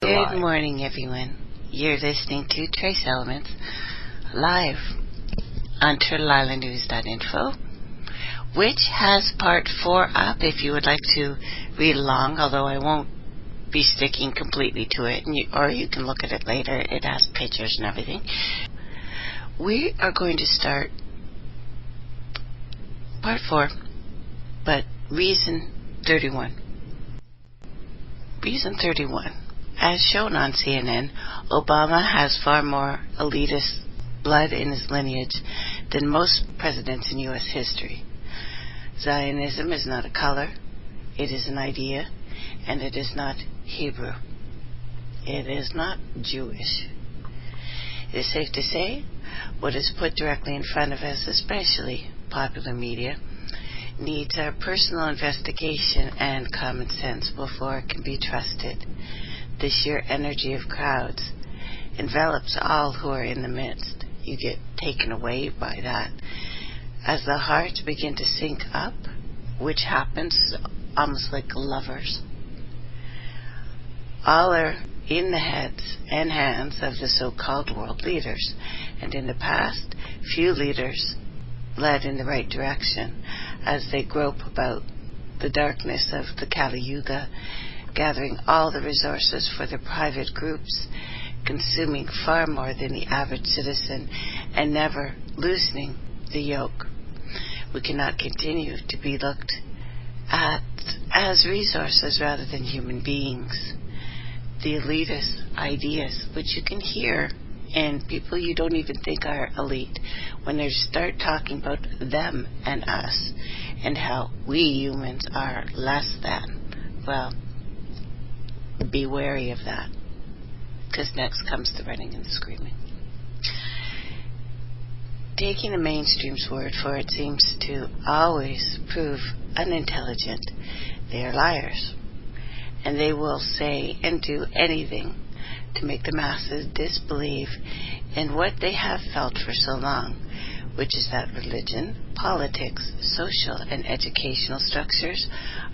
Good morning, everyone. You're listening to Trace Elements live on TurtleIslandNews.info, which has part 4 up if you would like to read along, although I won't be sticking completely to it, or you can look at it later. It has pictures and everything. We are going to start part 4, but reason 31. Reason 31. As shown on CNN, Obama has far more elitist blood in his lineage than most presidents in U.S. history. Zionism is not a color, it is an idea, and it is not Hebrew. It is not Jewish. It is safe to say what is put directly in front of us, especially popular media, needs our personal investigation and common sense before it can be trusted. The sheer energy of crowds envelops all who are in the midst. You get taken away by that. As the hearts begin to sync up, which happens almost like lovers, all are in the heads and hands of the so-called world leaders. And in the past, few leaders led in the right direction as they grope about the darkness of the Kali Yuga, gathering all the resources for their private groups, consuming far more than the average citizen, and never loosening the yoke. We cannot continue to be looked at as resources rather than human beings. The elitist ideas, which you can hear in people you don't even think are elite, when they start talking about them and us and how we humans are less than, well, be wary of that, because next comes the running and the screaming. Taking the mainstream's word for it seems to always prove unintelligent. They are liars, and they will say and do anything to make the masses disbelieve in what they have felt for so long, which is that religion, politics, social and educational structures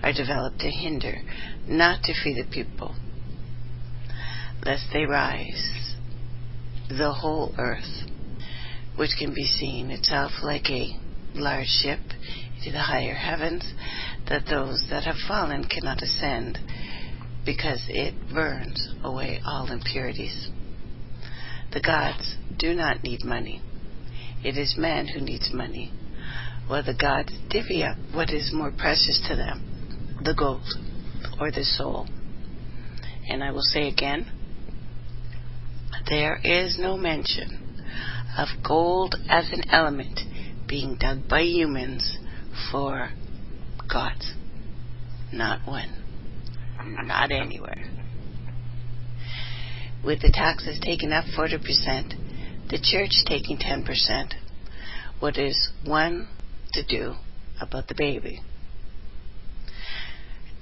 are developed to hinder, not to free the people, lest they rise the whole earth, which can be seen itself like a large ship into the higher heavens, that those that have fallen cannot ascend, because it burns away all impurities. The gods do not need money. It is man who needs money, while the gods divvy up what is more precious to them, the gold or the soul. And I will say again, there is no mention of gold as an element being dug by humans for gods. Not one. Not anywhere. With the taxes taking up 40%, the church taking 10%, what is one to do about the baby?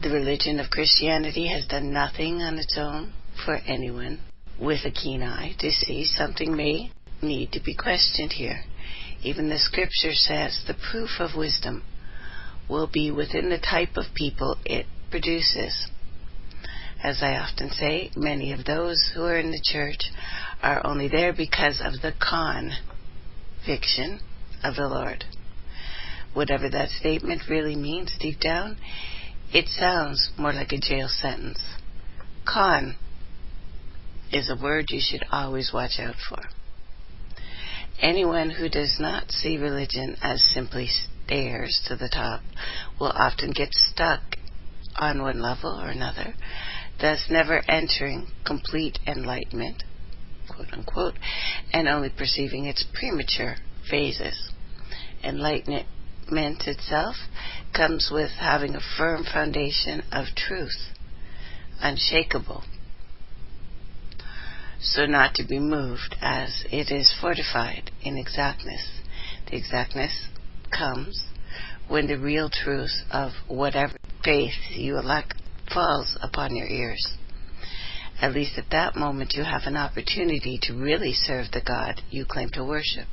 The religion of Christianity has done nothing on its own for anyone with a keen eye to see something may need to be questioned here. Even the scripture says the proof of wisdom will be within the type of people it produces. As I often say, many of those who are in the church are only there because of the conviction of the Lord. Whatever that statement really means deep down, it sounds more like a jail sentence. Con is a word you should always watch out for. Anyone who does not see religion as simply stairs to the top will often get stuck on one level or another, thus never entering complete enlightenment, quote unquote, and only perceiving its premature phases. Enlightenment itself comes with having a firm foundation of truth, unshakable, so not to be moved, as it is fortified in exactness. The exactness comes when the real truth of whatever faith you elect falls upon your ears. At least at that moment you have an opportunity to really serve the God you claim to worship.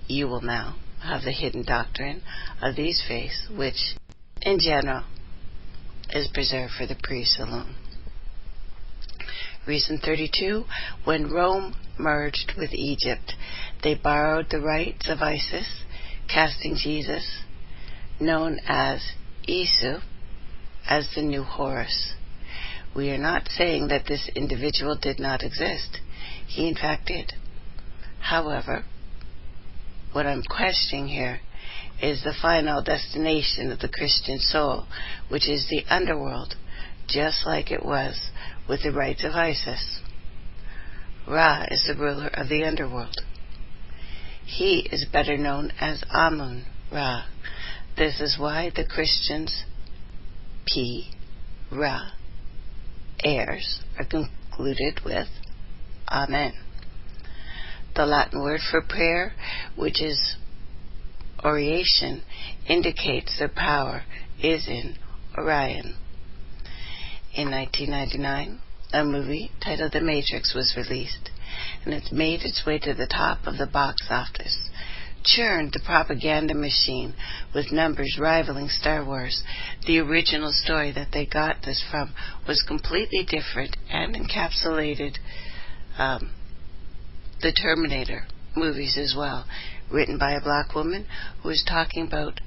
You will now have the hidden doctrine of these faiths, which in general is preserved for the priests alone. Reason 32, when Rome merged with Egypt, they borrowed the rites of Isis, casting Jesus, known as Isu, as the new Horus. We are not saying that this individual did not exist. He in fact did. However, what I'm questioning here is the final destination of the Christian soul, which is the underworld, just like it was with the rites of Isis. Ra is the ruler of the underworld. He is better known as Amun-Ra. This is why the Christians, Ra, heirs, are concluded with Amen. The Latin word for prayer, which is oration, indicates their power is in Orion. In 1999, a movie titled The Matrix was released, and it made its way to the top of the box office, churned the propaganda machine with numbers rivaling Star Wars. The original story that they got this from was completely different and encapsulated the Terminator movies as well, written by a black woman who was talking about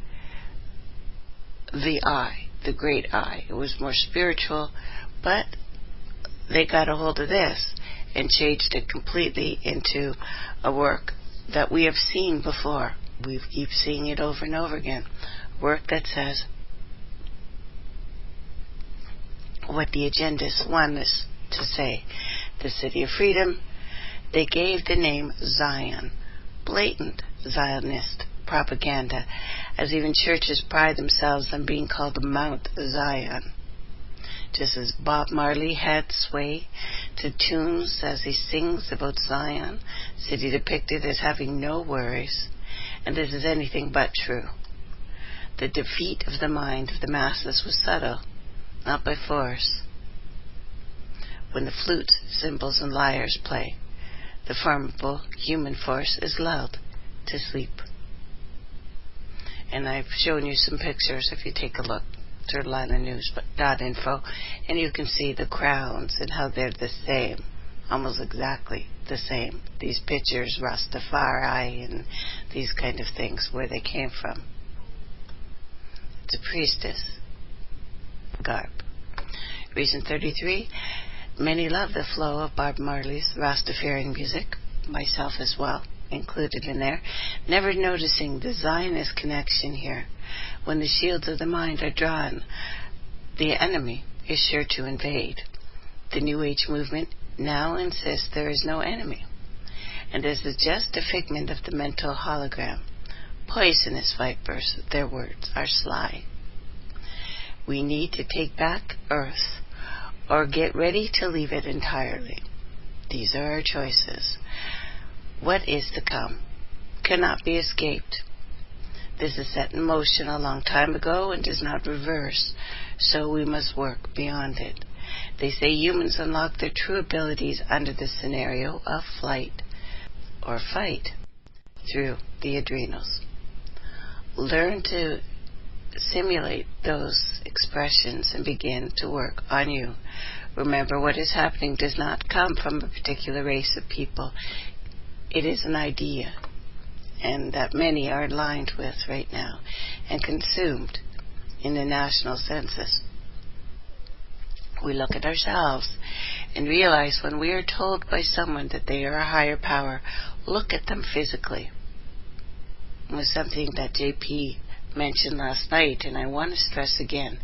the I, the great I. It was more spiritual, but they got a hold of this and changed it completely into a work that we have seen before. We keep seeing it over and over again. Work that says what the agendas want us to say. The City of Freedom. They gave the name Zion. Blatant Zionist propaganda, as even churches pride themselves on being called Mount Zion. Just as Bob Marley had sway to tunes as he sings about Zion, city depicted as having no worries, and this is anything but true. The defeat of the mind of the masses was subtle, not by force. When the flutes, cymbals, and lyres play, the formidable human force is lulled to sleep. And I've shown you some pictures if you take a look to News.info, and you can see the crowns and how they're the same, almost exactly the same. These pictures, Rastafari and these kind of things, where they came from. It's a priestess garb. Reason 33, many love the flow of Bob Marley's Rastafarian music, myself as well, included in there, never noticing the Zionist connection here. When the shields of the mind are drawn, the enemy is sure to invade. The New Age movement now insists there is no enemy, and this is just a figment of the mental hologram. Poisonous vipers, their words are sly. We need to take back Earth, or get ready to leave it entirely. These are our choices. What is to come cannot be escaped. This is set in motion a long time ago and does not reverse, so we must work beyond it. They say humans unlock their true abilities under the scenario of flight or fight through the adrenals. Learn to simulate those expressions and begin to work on you. Remember, what is happening does not come from a particular race of people. It is an idea, and that many are aligned with right now and consumed in the national census. We look at ourselves and realize when we are told by someone that they are a higher power, look at them physically. It was something that JP mentioned last night, and I want to stress again.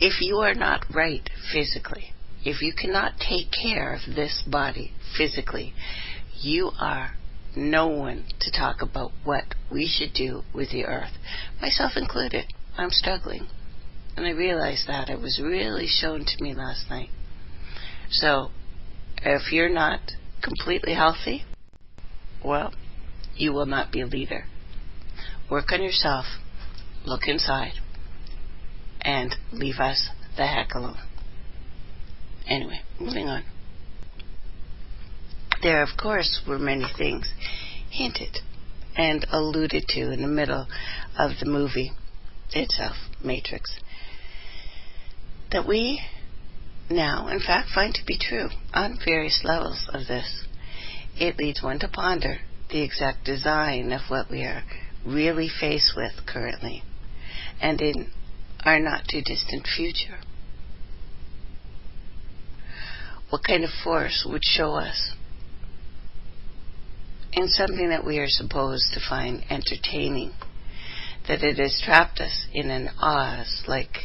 If you are not right physically, if you cannot take care of this body physically, you are no one to talk about what we should do with the earth, myself included. I'm struggling, and I realized that it was really shown to me last night. So if you're not completely healthy, well, you will not be a leader. Work on yourself, look inside, and leave us the heck alone. Anyway, moving on. There, of course, were many things hinted and alluded to in the middle of the movie itself, Matrix, that we now, in fact, find to be true on various levels of this. It leads one to ponder the exact design of what we are really faced with currently and in our not too distant future. What kind of force would show us in something that we are supposed to find entertaining, that it has trapped us in an Oz-like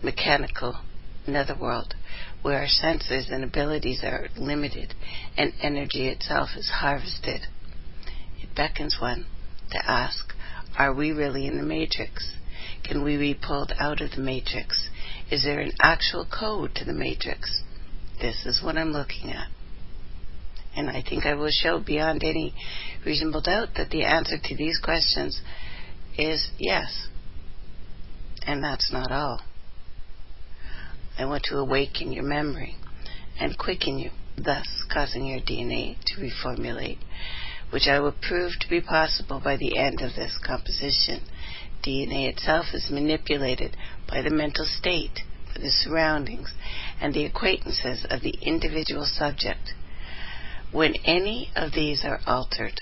mechanical netherworld where our senses and abilities are limited and energy itself is harvested? It beckons one to ask, are we really in the matrix? Can we be pulled out of the matrix? Is there an actual code to the matrix? This is what I'm looking at. And I think I will show beyond any reasonable doubt that the answer to these questions is yes. And that's not all. I want to awaken your memory and quicken you, thus causing your DNA to reformulate, which I will prove to be possible by the end of this composition. DNA itself is manipulated by the mental state, by the surroundings, and the acquaintances of the individual subject. When any of these are altered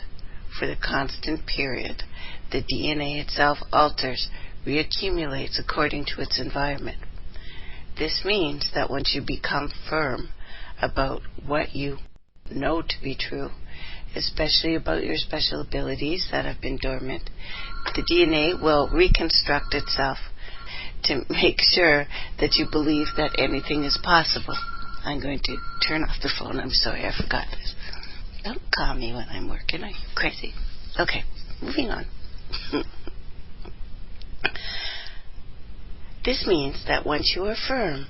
for the constant period, the DNA itself alters, reaccumulates according to its environment. This means that once you become firm about what you know to be true, especially about your special abilities that have been dormant, the DNA will reconstruct itself to make sure that you believe that anything is possible. I'm going to turn off the phone. I'm sorry, I forgot this. Don't call me when I'm working. Are you crazy? Okay, moving on. This means that once you are firm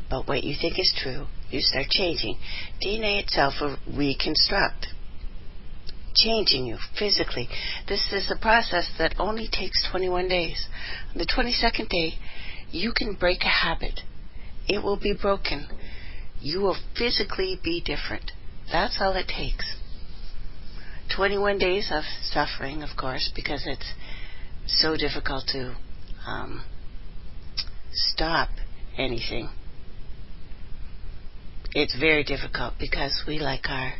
about what you think is true, you start changing. DNA itself will reconstruct, changing you physically. This is a process that only takes 21 days. On the 22nd day, you can break a habit. It will be broken. You will physically be different. That's all it takes. 21 days of suffering, of course, because it's so difficult to stop anything. It's very difficult because we like our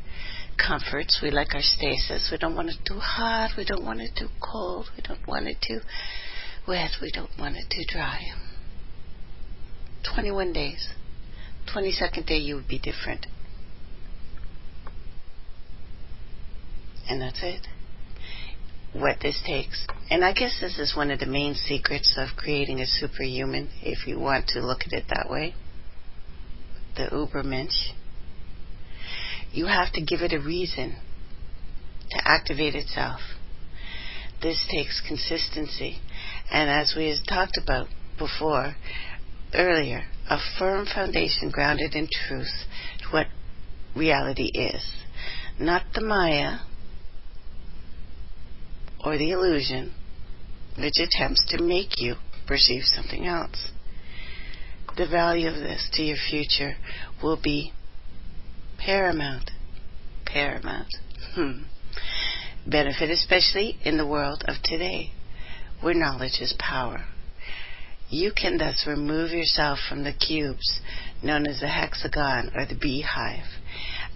comforts, we like our stasis. We don't want it too hot, we don't want it too cold, we don't want it too wet, we don't want it too dry. 21 days. 22nd day you would be different. And that's it. What this takes. And I guess this is one of the main secrets of creating a superhuman, if you want to look at it that way. The Ubermensch. You have to give it a reason to activate itself. This takes consistency. And as we have talked about before, earlier, a firm foundation grounded in truth to what reality is. Not the Maya or the illusion which attempts to make you perceive something else. The value of this to your future will be paramount. Benefit especially in the world of today, where knowledge is power. You can thus remove yourself from the cubes known as the hexagon or the beehive.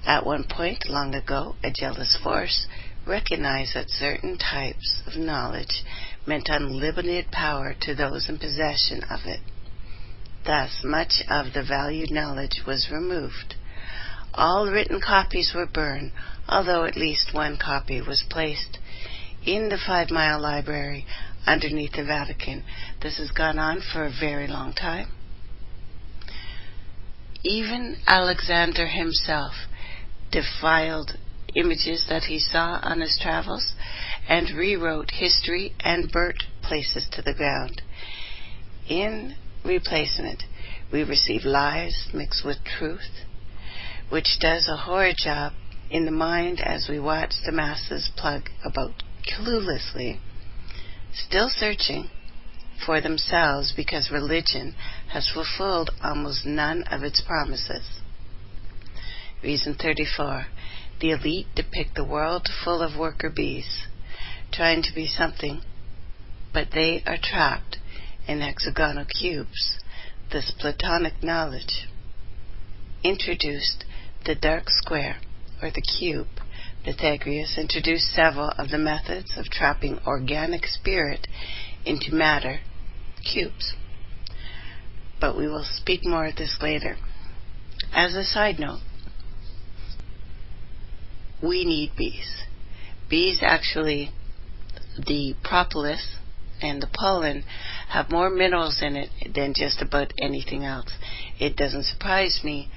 At one point long ago, a jealous force recognized that certain types of knowledge meant unlimited power to those in possession of it. Thus, much of the valued knowledge was removed. All written copies were burned, although at least one copy was placed in the 5-mile library underneath the Vatican. This has gone on for a very long time. Even Alexander himself defiled images that he saw on his travels and rewrote history and burnt places to the ground. In replacement, we receive lies mixed with truth, which does a horrid job in the mind as we watch the masses plug about cluelessly, still searching for themselves because religion has fulfilled almost none of its promises. Reason 34. The elite depict the world full of worker bees, trying to be something, but they are trapped in hexagonal cubes, this Platonic knowledge. introduced the dark square, or the cube, Pythagoras introduced several of the methods of trapping organic spirit into matter, cubes. But we will speak more of this later. As a side note, we need bees. Bees actually, the propolis and the pollen have more minerals in it than just about anything else. It doesn't surprise me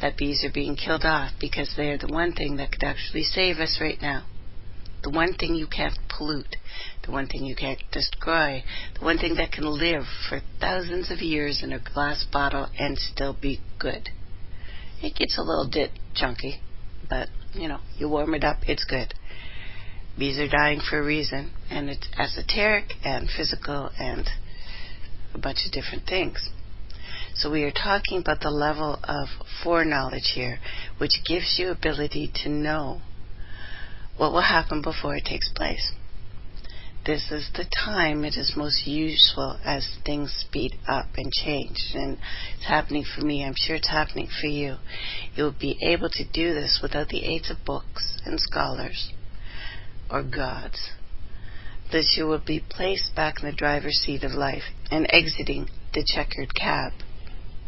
that bees are being killed off, because they're the one thing that could actually save us right now. The one thing you can't pollute, the one thing you can't destroy, the one thing that can live for thousands of years in a glass bottle and still be good. It gets a little bit chunky, but you warm it up, it's good. Bees are dying for a reason, and it's esoteric and physical and a bunch of different things. So we are talking about the level of foreknowledge here, which gives you ability to know what will happen before it takes place. This is the time it is most useful as things speed up and change, and it's happening for me. I'm sure it's happening for you. You'll be able to do this without the aids of books and scholars or gods. That you will be placed back in the driver's seat of life and exiting the checkered cab,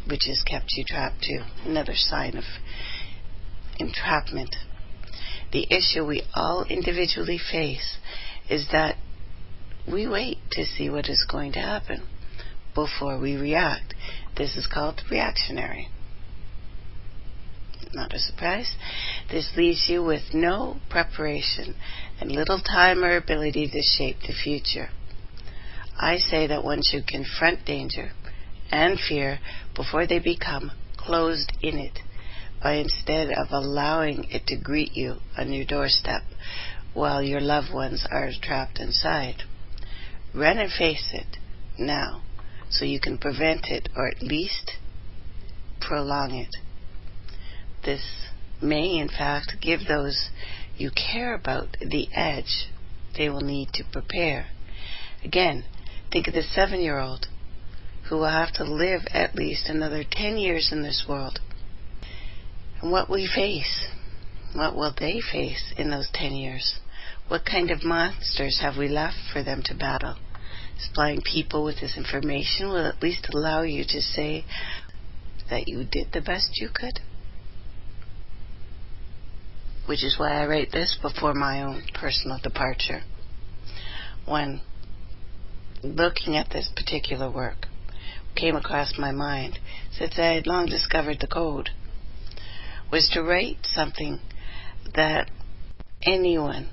which has kept you trapped too. Another sign of entrapment. The issue we all individually face is that we wait to see what is going to happen before we react. This is called reactionary. Not a surprise. This leaves you with no preparation and little time or ability to shape the future. I say that one should confront danger and fear before they become closed in it, by instead of allowing it to greet you on your doorstep while your loved ones are trapped inside. Run and face it now, so you can prevent it, or at least prolong it. This may, in fact, give those you care about the edge they will need to prepare. Again, think of the 7-year-old who will have to live at least another 10 years in this world. And what we face, what will they face in those 10 years? What kind of monsters have we left for them to battle? Supplying people with this information will at least allow you to say that you did the best you could. Which is why I write this before my own personal departure. When looking at this particular work, came across my mind, since I had long discovered the code, was to write something that anyone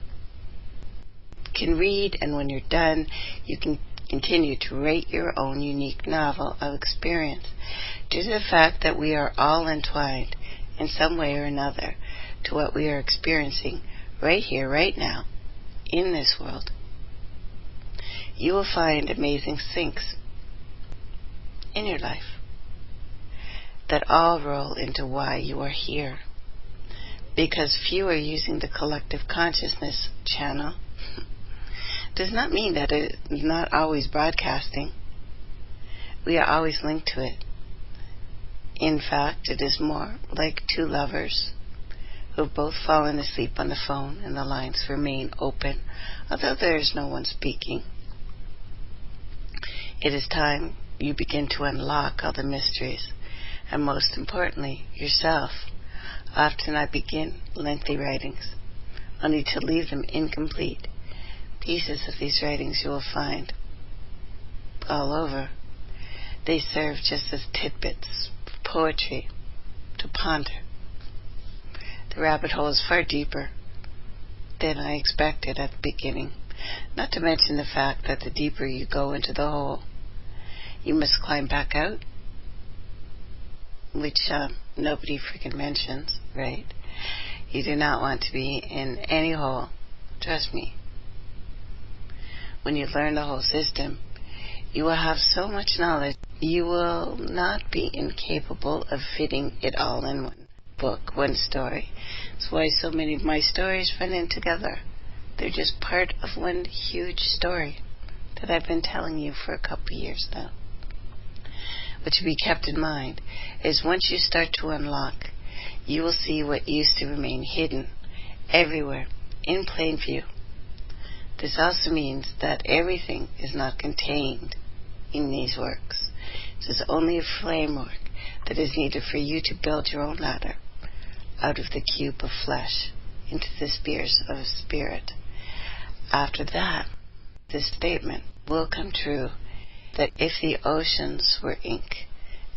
can read, and when you're done, you can continue to write your own unique novel of experience, due to the fact that we are all entwined in some way or another to what we are experiencing right here, right now, in this world. You will find amazing things in your life that all roll into why you are here, because few are using the collective consciousness channel. Does not mean that it is not always broadcasting. We are always linked to it. In fact, it is more like two lovers who have both fallen asleep on the phone and the lines remain open, although there is no one speaking. It is time you begin to unlock all the mysteries, and most importantly, yourself. Often I begin lengthy writings, only to leave them incomplete. Pieces of these writings you will find all over. They serve just as tidbits of poetry to ponder. The rabbit hole is far deeper than I expected at the beginning, not to mention the fact that the deeper you go into the hole, you must climb back out, which nobody freaking mentions, right? You do not want to be in any hole, trust me. When you learn the whole system, you will have so much knowledge, you will not be incapable of fitting it all in one book, one story. That's why so many of my stories run in together. They're just part of one huge story that I've been telling you for a couple of years now. What should be kept in mind is once you start to unlock you will see what used to remain hidden everywhere in plain view. This also means that everything is not contained in these works. This is only a framework that is needed for you to build your own ladder out of the cube of flesh into the spheres of spirit. After that, this statement will come true, that if the oceans were ink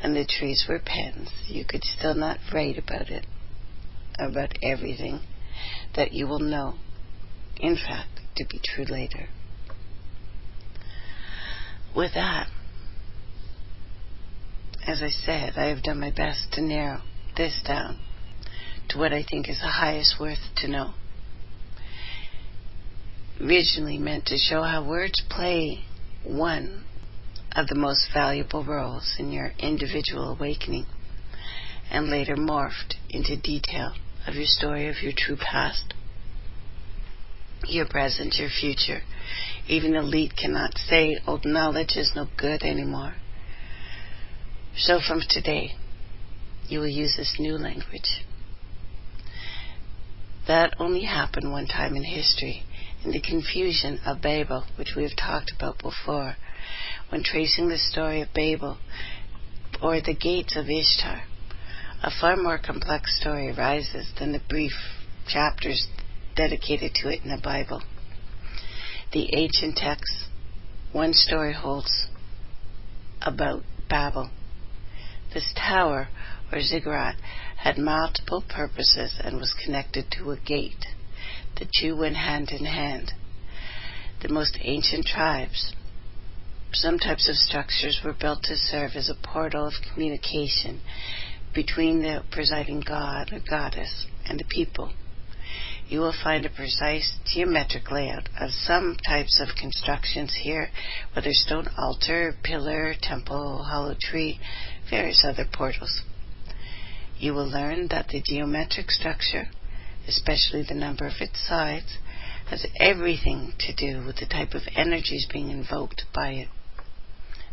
and the trees were pens, you could still not write about it, about everything that you will know, in fact, to be true later. With that, as I said, I have done my best to narrow this down to what I think is the highest worth to know. Originally meant to show how words play one of the most valuable roles in your individual awakening, and later morphed into detail of your story of your true past, your present, your future. Even the elite cannot say old knowledge is no good anymore. So from today, you will use this new language. That only happened one time in history, in the confusion of Babel, which we have talked about before, when tracing the story of Babel, or the gates of Ishtar. A far more complex story arises than the brief chapters dedicated to it in the Bible. The ancient texts, one story holds about Babel. This tower, or ziggurat, had multiple purposes and was connected to a gate. The two went hand in hand. The most ancient tribes, some types of structures were built to serve as a portal of communication between the presiding god or goddess and the people. You will find a precise geometric layout of some types of constructions here, whether stone altar, pillar, temple, hollow tree, various other portals. You will learn that the geometric structure, especially the number of its sides, has everything to do with the type of energies being invoked by it,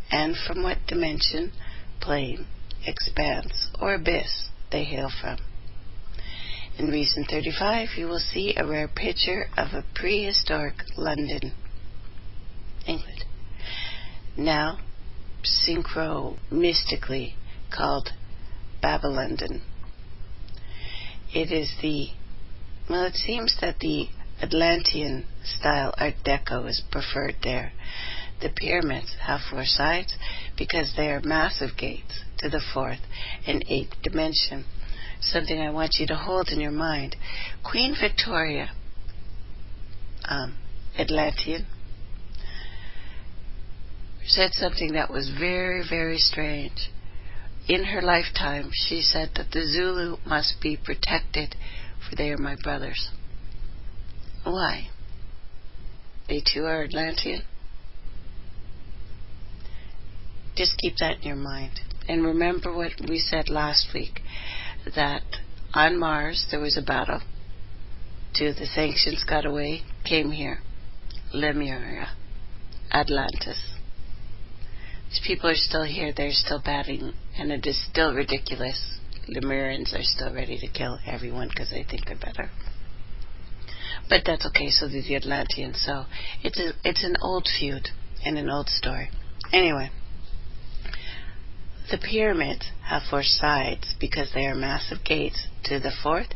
and from what dimension, plane, expanse, or abyss they hail from. In Reason 35, you will see a rare picture of a prehistoric London, England, now synchro-mystically called Babylondon. It seems that the Atlantean style Art Deco is preferred there. The pyramids have 4 sides because they are massive gates to the 4th and 8th dimension. Something I want you to hold in your mind. Queen Victoria, Atlantean, said something that was very, very strange. In her lifetime, she said that the Zulu must be protected, for they are my brothers. Why? They too are Atlantean? Just keep that in your mind. And remember what we said last week, that on Mars there was a battle. 2 of the sanctions got away, came here. Lemuria, Atlantis. These people are still here, they're still batting, and it is still ridiculous. Lemurians are still ready to kill everyone because they think they're better. But that's okay, so did the Atlanteans. So it's an old feud and an old story. Anyway, the pyramids have 4 sides because they are massive gates to the 4th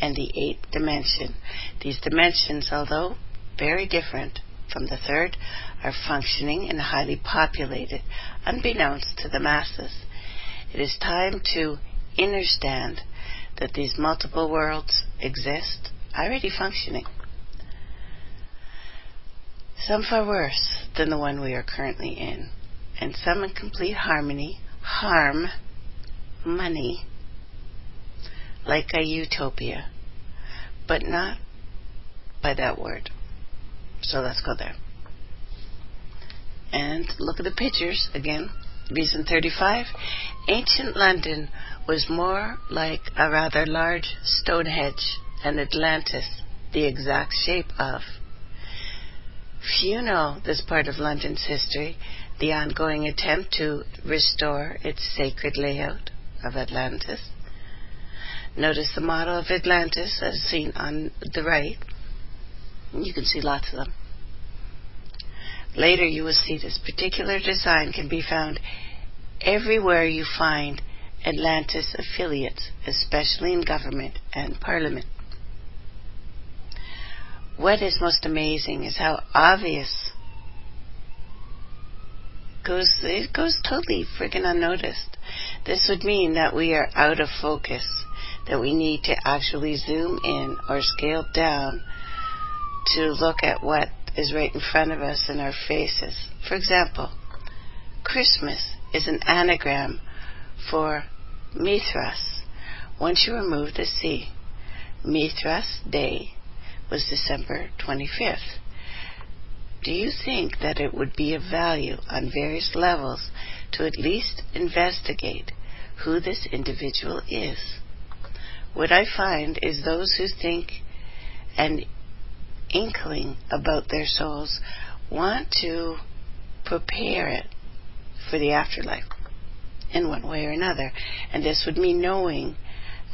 and the 8th dimension. These dimensions, although very different from the 3rd, are functioning and highly populated, unbeknownst to the masses. It is time to understand that these multiple worlds exist, already functioning. Some far worse than the one we are currently in, and some in complete harmony, money, like a utopia, but not by that word. So let's go there. And look at the pictures again. Reason 35. Ancient London was more like a rather large Stonehenge, and Atlantis the exact shape of. Few know this part of London's history, the ongoing attempt to restore its sacred layout of Atlantis. Notice the model of Atlantis as seen on the right. You can see lots of them. Later you will see this particular design can be found everywhere you find Atlantis affiliates, especially in government and parliament. What is most amazing is how obvious it goes totally freaking unnoticed. This would mean that we are out of focus, that we need to actually zoom in or scale down to look at what is right in front of us in our faces. For example, Christmas is an anagram for Mithras. Once you remove the C, Mithras Day was December 25th. Do you think that it would be of value on various levels to at least investigate who this individual is? What I find is those who think an inkling about their souls want to prepare it for the afterlife in one way or another. And this would mean knowing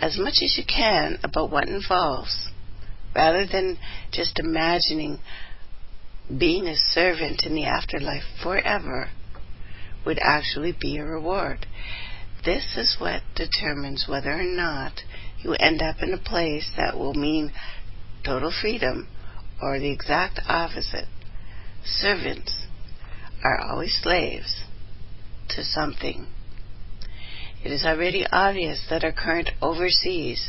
as much as you can about what involves, rather than just imagining being a servant in the afterlife forever would actually be a reward. This is what determines whether or not you end up in a place that will mean total freedom or the exact opposite. Servants are always slaves to something. It is already obvious that our current overseers,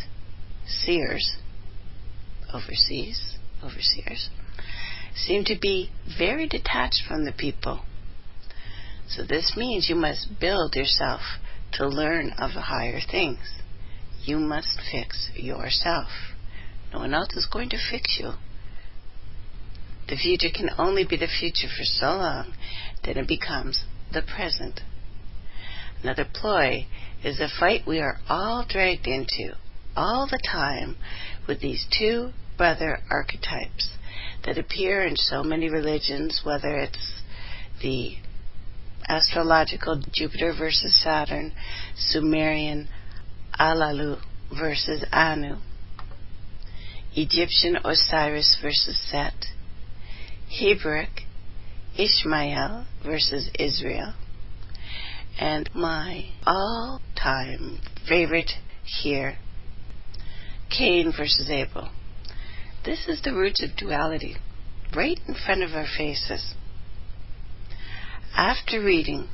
seem to be very detached from the people. So this means you must build yourself to learn of higher things. You must fix yourself. No one else is going to fix you. The future can only be the future for so long, then it becomes the present. Another ploy is the fight we are all dragged into all the time with these two brother archetypes that appear in so many religions, whether it's the astrological Jupiter versus Saturn, Sumerian Alalu versus Anu, Egyptian Osiris versus Set, Hebrewic Ishmael versus Israel, and my all-time favorite here, Cain versus Abel. This is the roots of duality, right in front of our faces. After reading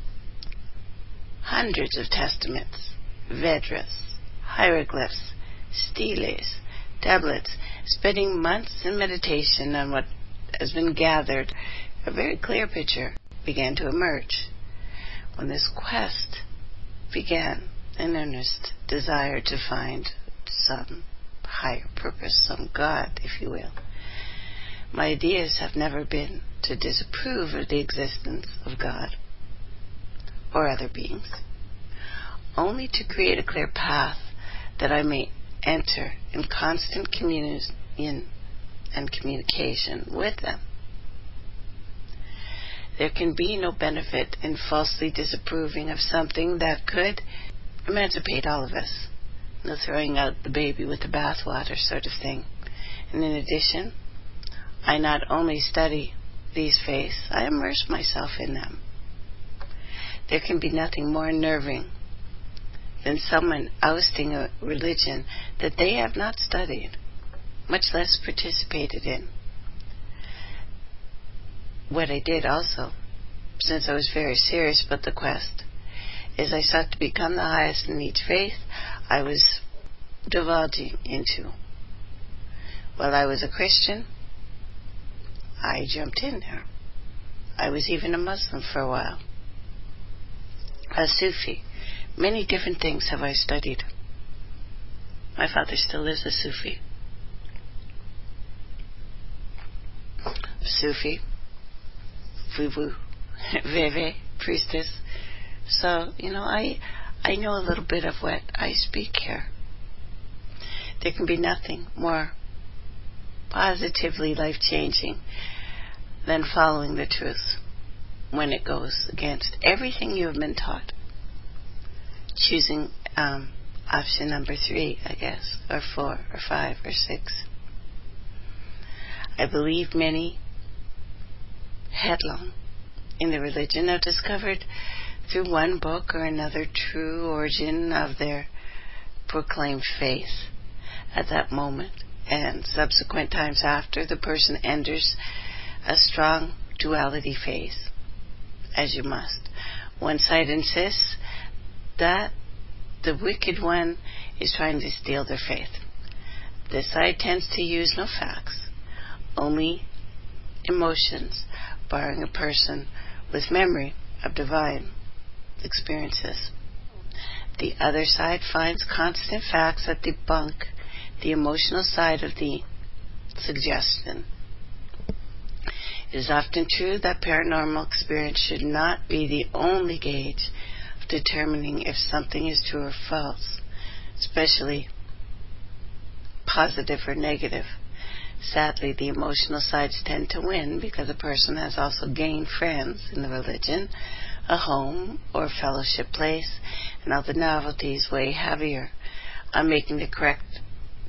hundreds of testaments, Vedras, hieroglyphs, steles, tablets, spending months in meditation on what has been gathered, a very clear picture began to emerge. When this quest began, an earnest desire to find some higher purpose, some God, if you will, my ideas have never been to disapprove of the existence of God or other beings, only to create a clear path that I may enter in constant communion and communication with them. There can be no benefit in falsely disapproving of something that could emancipate all of us. No throwing out the baby with the bathwater sort of thing. And in addition, I not only study these faiths, I immerse myself in them. There can be nothing more unnerving than someone ousting a religion that they have not studied, much less participated in. What I did also, since I was very serious about the quest, is I sought to become the highest in each faith I was divulging into. While I was a Christian, I jumped in there. I was even a Muslim for a while. A Sufi. Many different things have I studied. My father still is a Sufi. Sufi, Vuvu, Veve, priestess. So, I know a little bit of what I speak here. There can be nothing more positively life-changing than following the truth when it goes against everything you have been taught. Choosing option number 3, I guess, or 4, or 5, or 6. I believe many headlong in the religion have discovered through one book or another true origin of their proclaimed faith at that moment, and subsequent times after the person enters a strong duality phase, as you must. One side insists that the wicked one is trying to steal their faith. This side tends to use no facts, only emotions, barring a person with memory of divine experiences. The other side finds constant facts that debunk the emotional side of the suggestion. It is often true that paranormal experience should not be the only gauge of determining if something is true or false, especially positive or negative. Sadly, the emotional sides tend to win because a person has also gained friends in the religion, a home or fellowship place, and all the novelties weigh heavier on making the correct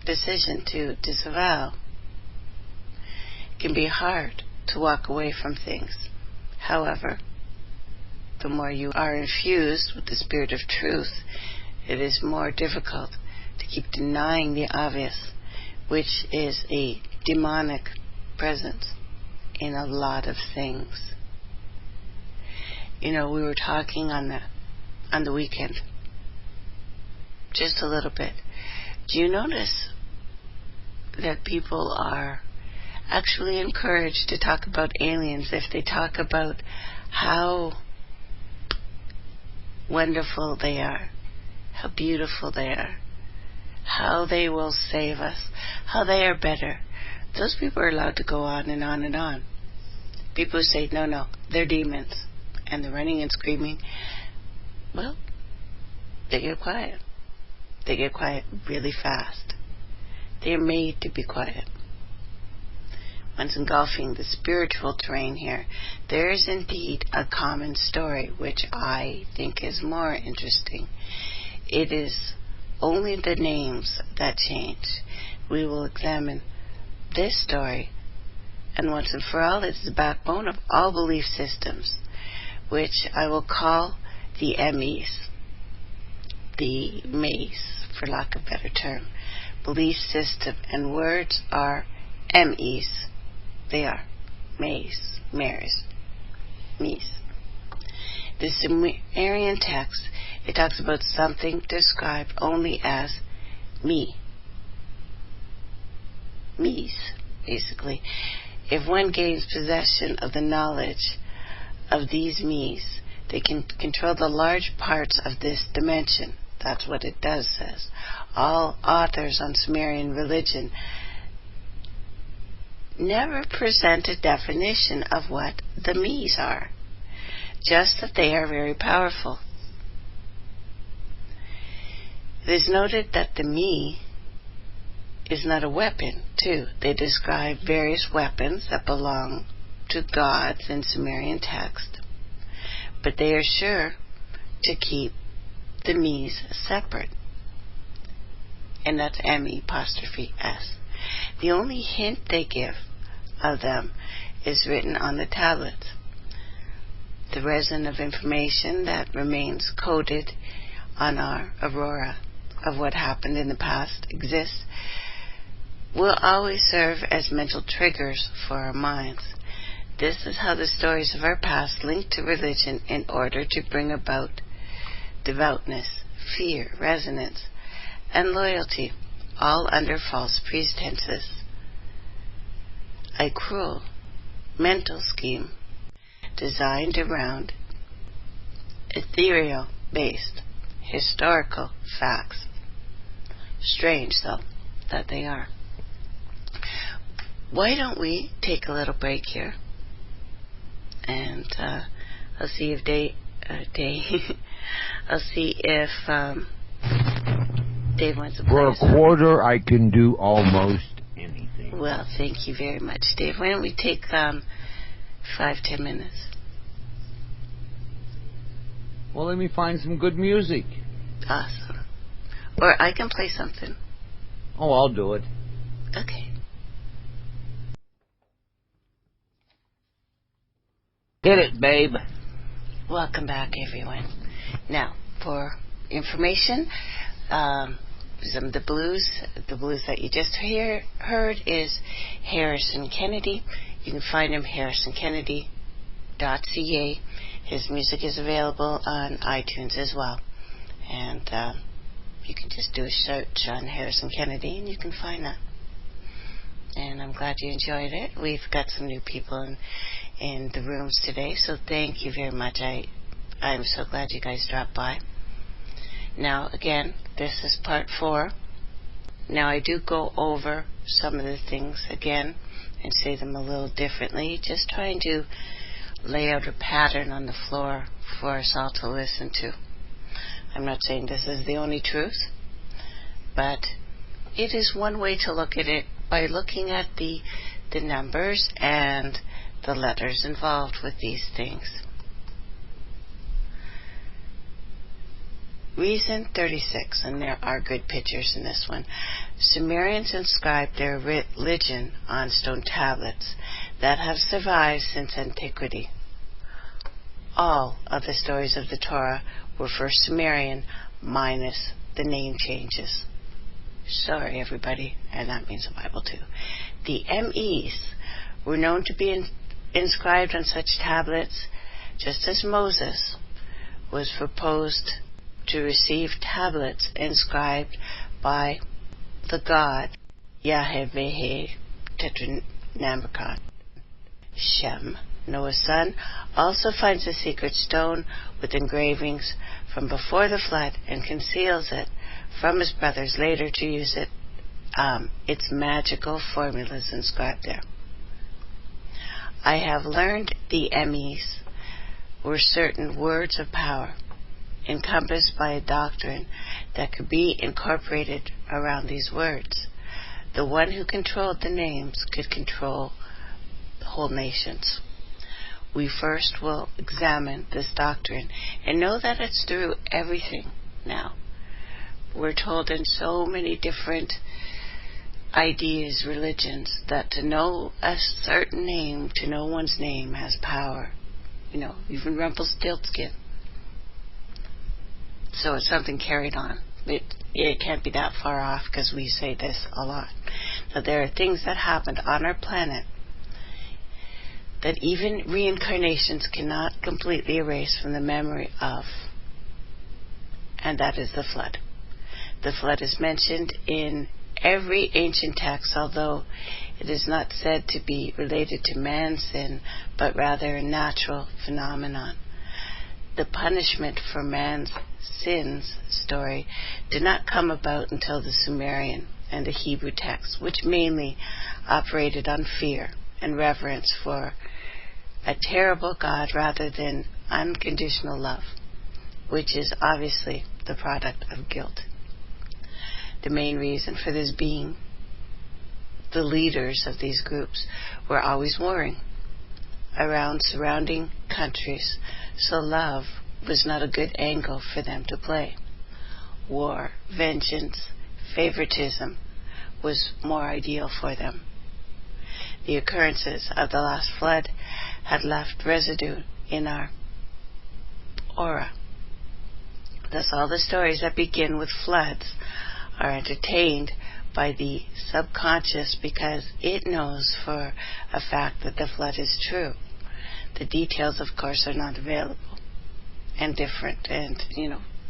decision to disavow. It can be hard to walk away from things. However, the more you are infused with the spirit of truth, it is more difficult to keep denying the obvious, which is a demonic presence in a lot of things. You know, we were talking on the weekend, just a little bit. Do you notice that people are actually encouraged to talk about aliens if they talk about how wonderful they are, how beautiful they are, how they will save us, how they are better? Those people are allowed to go on and on and on. People who say, no, they're demons, and they're running and screaming, well, they get quiet. They get quiet really fast. They're made to be quiet. Once engulfing the spiritual terrain here, there is indeed a common story, which I think is more interesting. It is only the names that change. We will examine this story, and once and for all, it's the backbone of all belief systems, which I will call the MEs, the MEs, for lack of a better term. Belief system, and words are MEs. They are MEs, MEs. The Sumerian text, it talks about something described only as me. Me's, basically. If one gains possession of the knowledge of these me's, they can control the large parts of this dimension. That's what it does, says. All authors on Sumerian religion never present a definition of what the me's are, just that they are very powerful. It is noted that the me is not a weapon, too. They describe various weapons that belong to gods in Sumerian text, but they are sure to keep the me's separate, and that's M-E'-S. The only hint they give of them is written on the tablets. The resin of information that remains coded on our aurora of what happened in the past exists will always serve as mental triggers for our minds. This is how the stories of our past link to religion in order to bring about devoutness, fear, resonance, and loyalty, all under false pretenses. A cruel mental scheme designed around ethereal-based historical facts. Strange, though, that they are. Why don't we take a little break here? And I'll see if I'll see if Dave wants to play. For a quarter, I can do almost anything. Well, thank you very much, Dave. Why don't we take 5-10 minutes? Well, let me find some good music. Awesome. Or I can play something. Oh, I'll do it. Okay. Hit it, babe. Welcome back, everyone. Now, for information, some of the blues that you just heard is Harrison Kennedy. You can find him harrisonkennedy.ca. His music is available on iTunes as well. And you can just do a search on Harrison Kennedy and you can find that. And I'm glad you enjoyed it. We've got some new people in the rooms today, so thank you very much. I'm so glad you guys dropped by. Now, again, this is part 4. Now, I do go over some of the things again and say them a little differently, just trying to lay out a pattern on the floor for us all to listen to. I'm not saying this is the only truth, but it is one way to look at it by looking at the numbers and the letters involved with these things. Reason 36, and there are good pictures in this one. Sumerians inscribed their religion on stone tablets that have survived since antiquity. All of the stories of the Torah were first Sumerian, minus the name changes. Sorry, everybody, and that means the Bible too. The MEs were known to be inscribed on such tablets, just as Moses was proposed to receive tablets inscribed by the god Yahweh Tetragrammaton. Shem, Noah's son, also finds a secret stone with engravings from before the flood and conceals it from his brothers later to use its magical formulas inscribed there. I have learned the MEs were certain words of power encompassed by a doctrine that could be incorporated around these words. The one who controlled the names could control the whole nations. We first will examine this doctrine and know that it's through everything now. We're told in so many different ideas, religions, that to know a certain name, to know one's name has power. You know, even Rumpelstiltskin. So it's something carried on. It can't be that far off because we say this a lot. Now, there are things that happened on our planet that even reincarnations cannot completely erase from the memory of, and that is the flood. The flood is mentioned in every ancient text, although it is not said to be related to man's sin, but rather a natural phenomenon. The punishment for man's sins story did not come about until the Sumerian and the Hebrew texts, which mainly operated on fear and reverence for a terrible God rather than unconditional love, which is obviously the product of guilt. The main reason for this being the leaders of these groups were always warring around surrounding countries, so love was not a good angle for them to play. War, vengeance, favoritism was more ideal for them. The occurrences of the last flood had left residue in our aura. Thus all the stories that begin with floods are entertained by the subconscious because it knows for a fact that the flood is true. The details, of course, are not available and different and,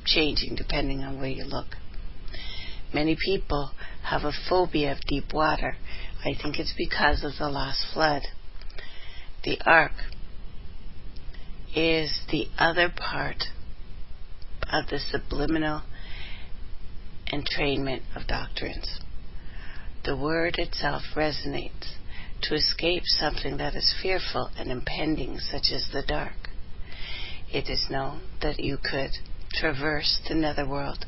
changing depending on where you look. Many people have a phobia of deep water. I think it's because of the last flood. The ark is the other part of the subliminal entrainment of doctrines. The word itself resonates to escape something that is fearful and impending, such as the dark. It is known that you could traverse the netherworld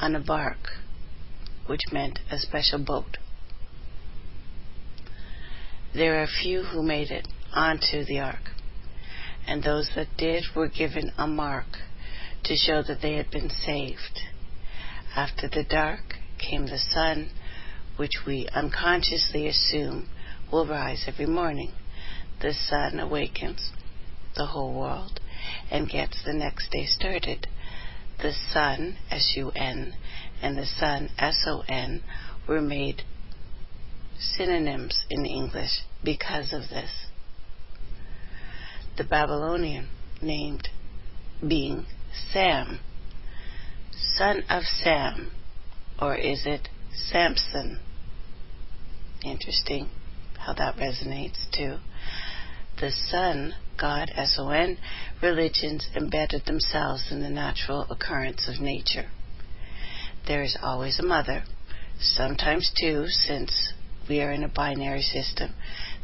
on a bark, which meant a special boat. There are few who made it onto the ark, and those that did were given a mark to show that they had been saved. After the dark came the sun, which we unconsciously assume will rise every morning. The sun awakens the whole world and gets the next day started. The sun, S-U-N, and the sun, S-O-N, were made synonyms in English because of this. The Babylonian named being Sam, son of Sam, or is it Samson? Interesting how that resonates too. The sun, God, S-O-N, religions embedded themselves in the natural occurrence of nature. There is always a mother, sometimes two, since we are in a binary system.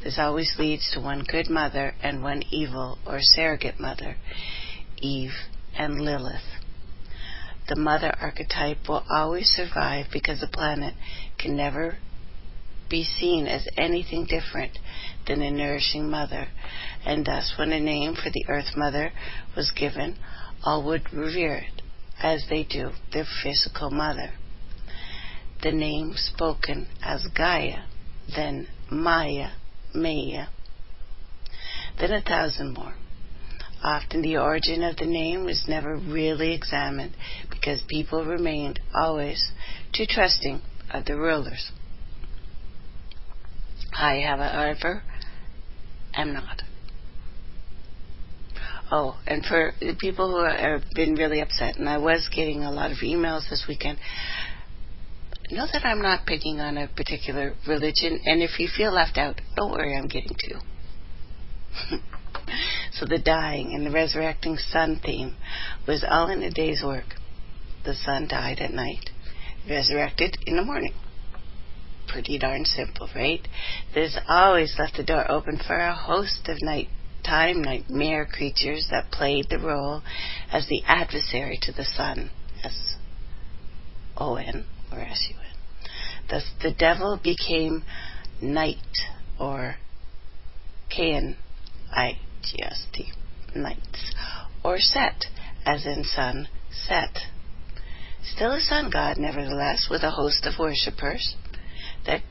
This always leads to one good mother and one evil or surrogate mother, Eve and Lilith. The mother archetype will always survive because the planet can never be seen as anything different than a nourishing mother, and thus when a name for the Earth Mother was given, all would revere it, as they do their physical mother. The name spoken as Gaia, then Maya, then 1,000 more. Often the origin of the name was never really examined because people remained always too trusting of the rulers. I, however, am not. Oh, and for the people who have been really upset, and I was getting a lot of emails this weekend, know that I'm not picking on a particular religion, and if you feel left out, don't worry, I'm getting to you. So the dying and the resurrecting sun theme was all in a day's work. The sun died at night, resurrected in the morning. Pretty darn simple, right? This always left the door open for a host of nighttime nightmare creatures that played the role as the adversary to the sun, S-O-N or S-U-N. Thus the devil became night, or K-N-I-G-S-T, nights, or Set, as in sun, Set. Still a sun god, nevertheless, with a host of worshippers that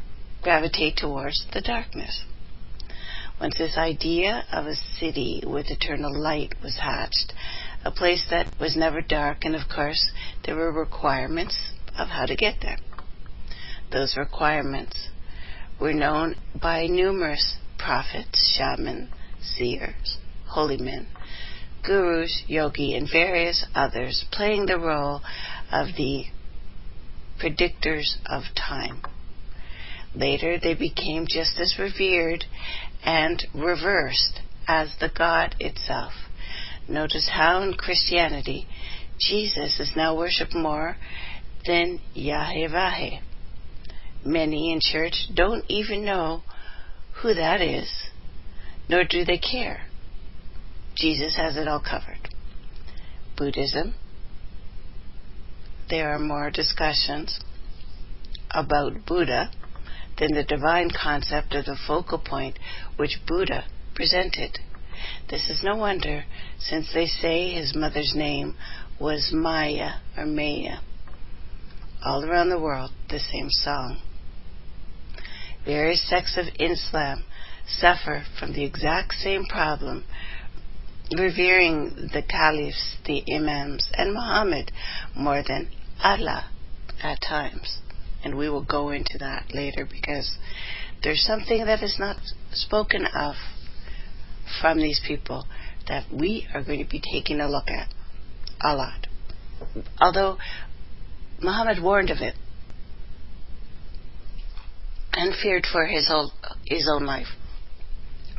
gravitate towards the darkness. Once this idea of a city with eternal light was hatched, a place that was never dark, and of course there were requirements of how to get there. Those requirements were known by numerous prophets, shamans, seers, holy men, gurus, yogi, and various others playing the role of the predictors of time. Later they became just as revered and reversed as the God itself. Notice how in Christianity Jesus is now worshipped more than Yahweh. Many in church don't even know who that is, nor do they care. Jesus has it all covered. Buddhism, there are more discussions about Buddha than the divine concept of the focal point which Buddha presented. This is no wonder, since they say his mother's name was Maya or Maya. All around the world, the same song. Various sects of Islam suffer from the exact same problem, revering the caliphs, the imams, and Muhammad more than Allah at times. And we will go into that later, because there's something that is not spoken of from these people that we are going to be taking a look at a lot. Although Muhammad warned of it and feared for his own life.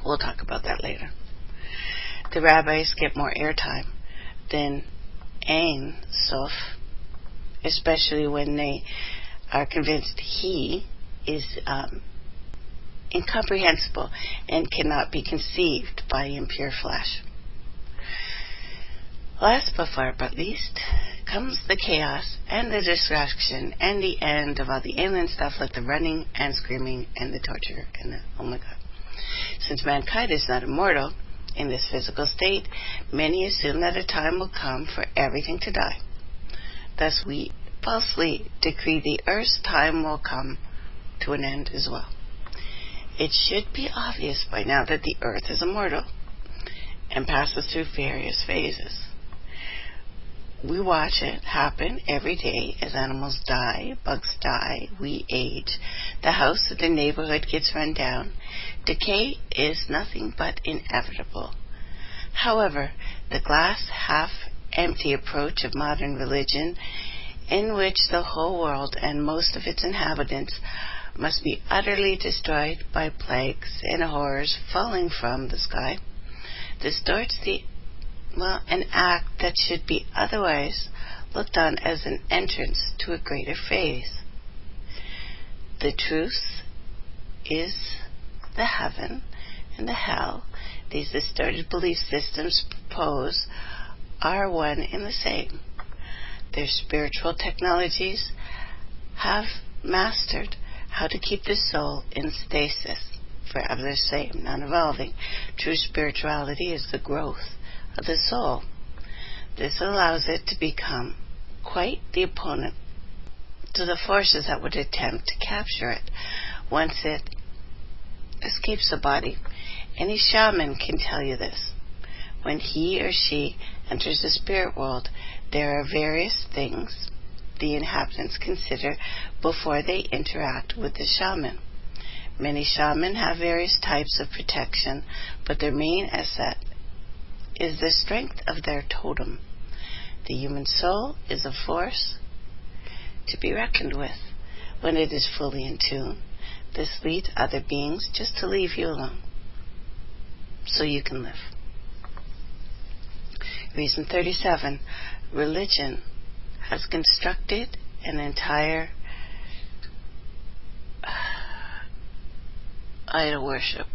We'll talk about that later. The rabbis get more airtime than Ein Sof, especially when they are convinced he is incomprehensible and cannot be conceived by impure flesh. Last but far but least comes the chaos and the distraction and the end of all the alien stuff, like the running and screaming and the torture and the oh my god. Since mankind is not immortal in this physical state, many assume that a time will come for everything to die. Thus we falsely decree the earth's time will come to an end as well. It should be obvious by now that the earth is immortal and passes through various phases. We watch it happen every day as animals die, bugs die, we age, the house of the neighborhood gets run down. Decay is nothing but inevitable. However, the glass half empty approach of modern religion, in which the whole world and most of its inhabitants must be utterly destroyed by plagues and horrors falling from the sky, distorts an act that should be otherwise looked on as an entrance to a greater phase. The truth is the heaven and the hell these distorted belief systems propose are one and the same. Their spiritual technologies have mastered how to keep the soul in stasis, forever the same, non-evolving. True spirituality is the growth of the soul. This allows it to become quite the opponent to the forces that would attempt to capture it once it escapes the body. Any shaman can tell you this. When he or she enters the spirit world, there are various things the inhabitants consider before they interact with the shaman. Many shamans have various types of protection, but their main asset is the strength of their totem. The human soul is a force to be reckoned with. When it is fully in tune, this leads other beings just to leave you alone so you can live. Reason 37. Religion has constructed an entire idol worship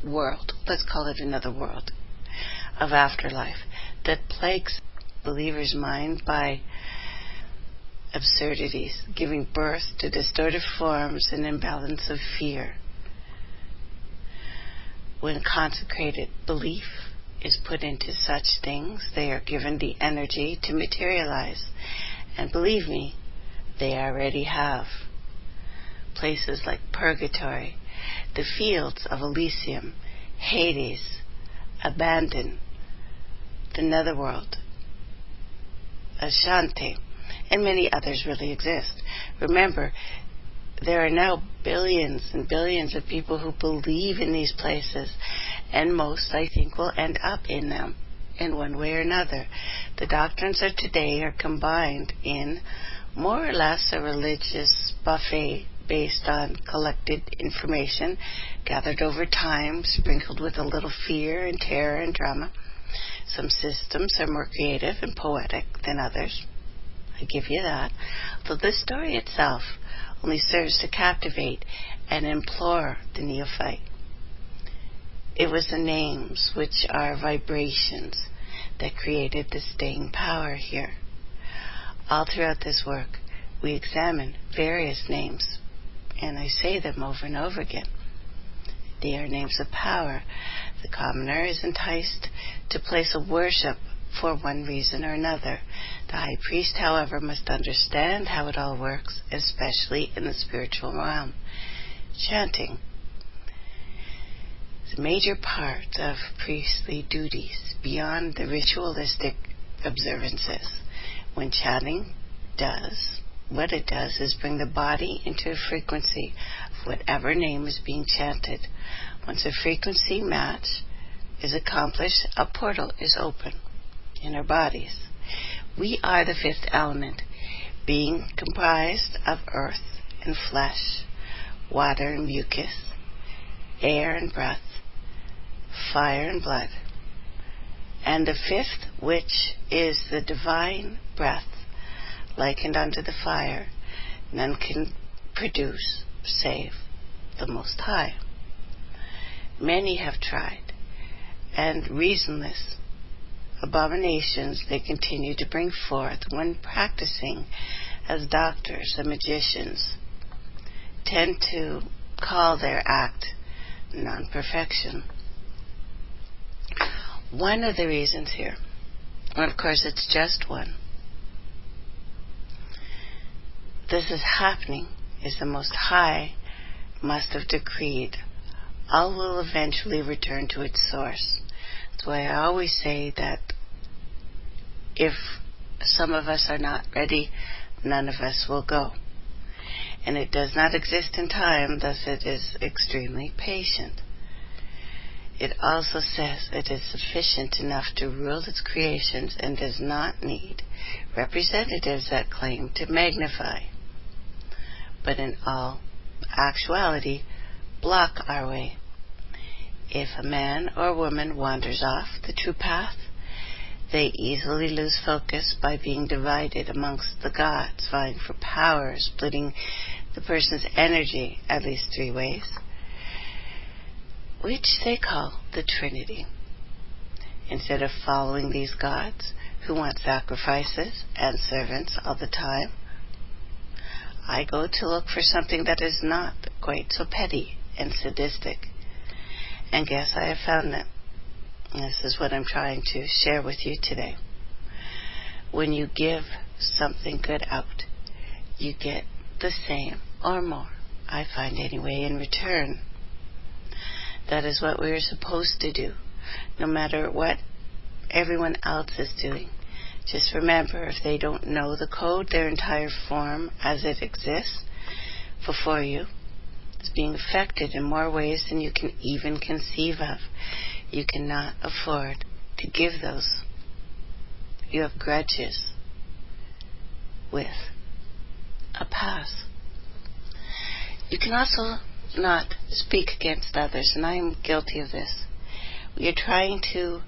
world, let's call it another world, of afterlife that plagues believers' mind by absurdities, giving birth to distorted forms and imbalance of fear. When consecrated belief is put into such things, they are given the energy to materialize. And believe me, they already have. Places like Purgatory, the fields of Elysium, Hades, Abandon, the Netherworld, Ashanti, and many others really exist. Remember, there are now billions and billions of people who believe in these places, and most, I think, will end up in them in one way or another. The doctrines of today are combined in more or less a religious buffet based on collected information gathered over time, sprinkled with a little fear and terror and drama. Some systems are more creative and poetic than others. I give you that. Though the story itself only serves to captivate and implore the neophyte. It was the names, which are vibrations, that created the staying power here. All throughout this work, we examine various names, and I say them over and over again. They are names of power. The commoner is enticed to place a worship for one reason or another. The high priest, however, must understand how it all works, especially in the spiritual realm. Chanting is a major part of priestly duties beyond the ritualistic observances. When chanting does, what it does is bring the body into a frequency of whatever name is being chanted. Once a frequency match is accomplished, a portal is open in our bodies. We are the fifth element, being comprised of earth and flesh, water and mucus, air and breath, fire and blood. And the fifth, which is the divine breath, likened unto the fire, none can produce save the Most High. Many have tried, and reasonless abominations they continue to bring forth when practicing as doctors and magicians tend to call their act non-perfection. One of the reasons here And of course, it's just one. This is happening is the Most High must have decreed. All will eventually return to its source. That's why I always say that if some of us are not ready, none of us will go. And it does not exist in time, thus it is extremely patient. It also says it is sufficient enough to rule its creations and does not need representatives that claim to magnify, but in all actuality block our way. If a man or woman wanders off the true path, they easily lose focus by being divided amongst the gods, vying for power, splitting the person's energy at least 3 ways, which they call the Trinity. Instead of following these gods who want sacrifices and servants all the time, I go to look for something that is not quite so petty and sadistic. And guess I have found it. This is what I'm trying to share with you today. When you give something good out, you get the same or more, I find anyway, in return. That is what we are supposed to do, no matter what everyone else is doing. Just remember, if they don't know the code, their entire form as it exists before you is being affected in more ways than you can even conceive of. You cannot afford to give those. You have grudges with a pass. You can also not speak against others, and I am guilty of this. We are trying to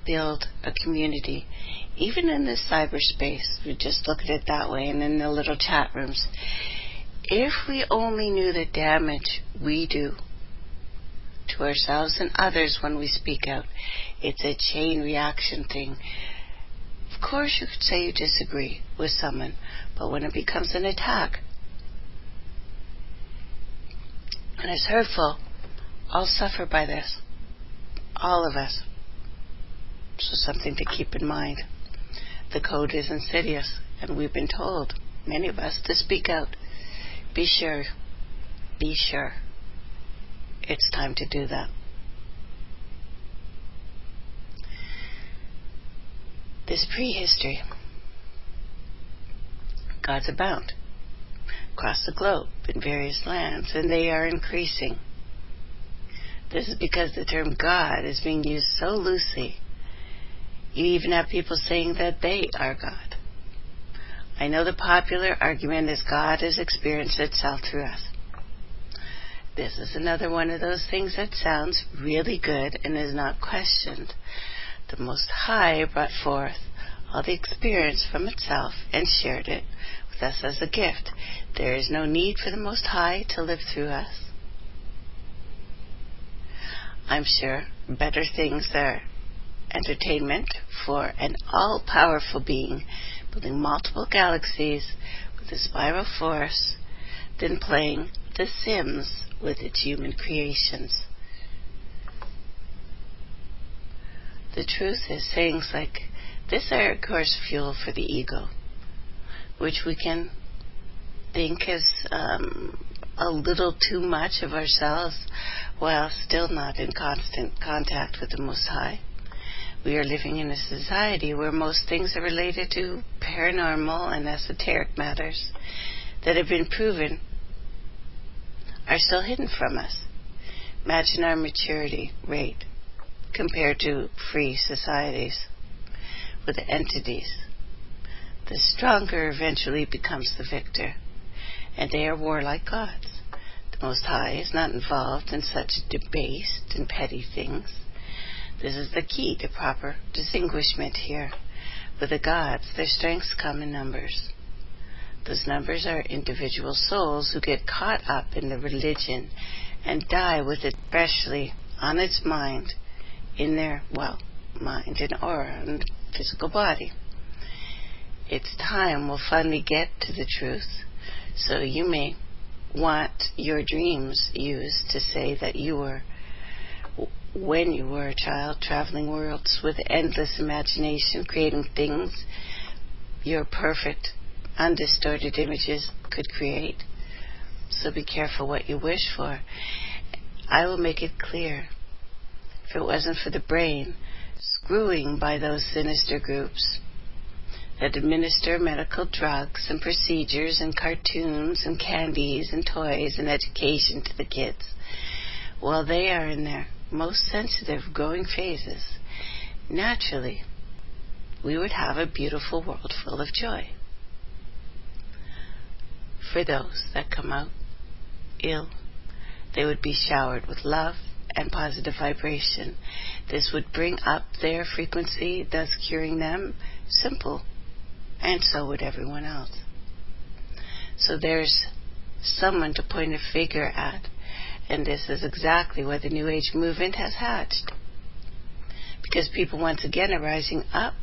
build a community, even in this cyberspace. We just look at it that way, and in the little chat rooms. If we only knew the damage we do to ourselves and others when we speak out, it's a chain reaction thing. Of course you could say you disagree with someone, but when it becomes an attack and it's hurtful, I'll suffer by this. All of us. So something to keep in mind. The code is insidious, and we've been told, many of us, to speak out. Be sure. It's time to do that. This prehistory. Gods abound across the globe in various lands, and they are increasing. This is because the term God is being used so loosely. You even have people saying that they are God. I know the popular argument is God has experienced itself through us. This is another one of those things that sounds really good and is not questioned. The Most High brought forth all the experience from itself and shared it with us as a gift. There is no need for the Most High to live through us. I'm sure better things are entertainment for an all-powerful being building multiple galaxies with a spiral force than playing The Sims with its human creations. The truth is, things like this are, of course, fuel for the ego, which we can think is a little too much of ourselves while still not in constant contact with the Most High. We are living in a society where most things are related to paranormal and esoteric matters that have been proven are still hidden from us. Imagine our maturity rate compared to free societies with entities. The stronger eventually becomes the victor, and they are warlike gods. The Most High is not involved in such debased and petty things. This is the key to proper distinguishment here. With the gods, their strengths come in numbers. Those numbers are individual souls who get caught up in the religion and die with it freshly on its mind, in their, mind and aura and physical body. Its time will finally get to the truth, so you may want your dreams used to say that you were when you were a child, traveling worlds with endless imagination, creating things your perfect, undistorted images could create. So be careful what you wish for. I will make it clear. If it wasn't for the brain screwing by those sinister groups that administer medical drugs and procedures and cartoons and candies and toys and education to the kids while they are in their most sensitive growing phases, naturally, we would have a beautiful world full of joy. For those that come out ill, they would be showered with love and positive vibration. This would bring up their frequency, thus curing them. Simple. And so would everyone else. So there's someone to point a finger at, and this is exactly what the New Age movement has hatched. Because people once again are rising up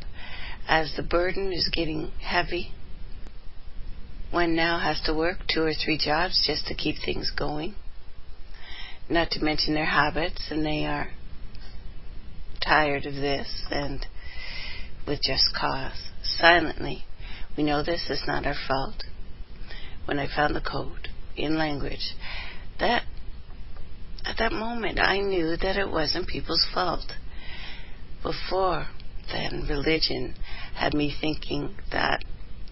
as the burden is getting heavy. One now has to work 2 or 3 jobs just to keep things going. Not to mention their habits, and they are tired of this, and with just cause. Silently, we know this is not our fault. When I found the code in language, that at that moment I knew that it wasn't people's fault. Before then, religion had me thinking that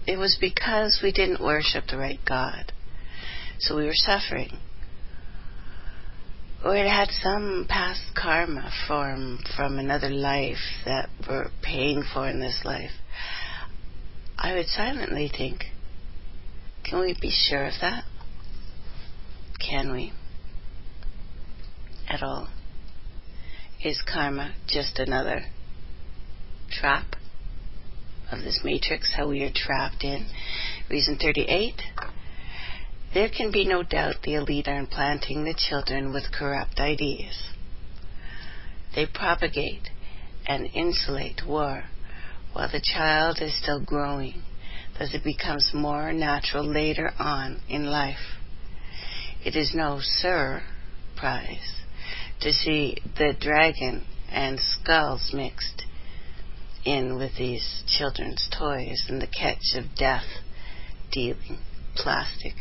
it was because we didn't worship the right God. So we were suffering. Or it had some past karma from another life that we're paying for in this life. I would silently think, can we be sure of that? Can we? At all? Is karma just another trap of this matrix, how we are trapped in? Reason 38. There can be no doubt the elite are implanting the children with corrupt ideas. They propagate and insulate war while the child is still growing, thus it becomes more natural later on in life. It is no surprise to see the dragon and skulls mixed in with these children's toys and the catch of death dealing plastic.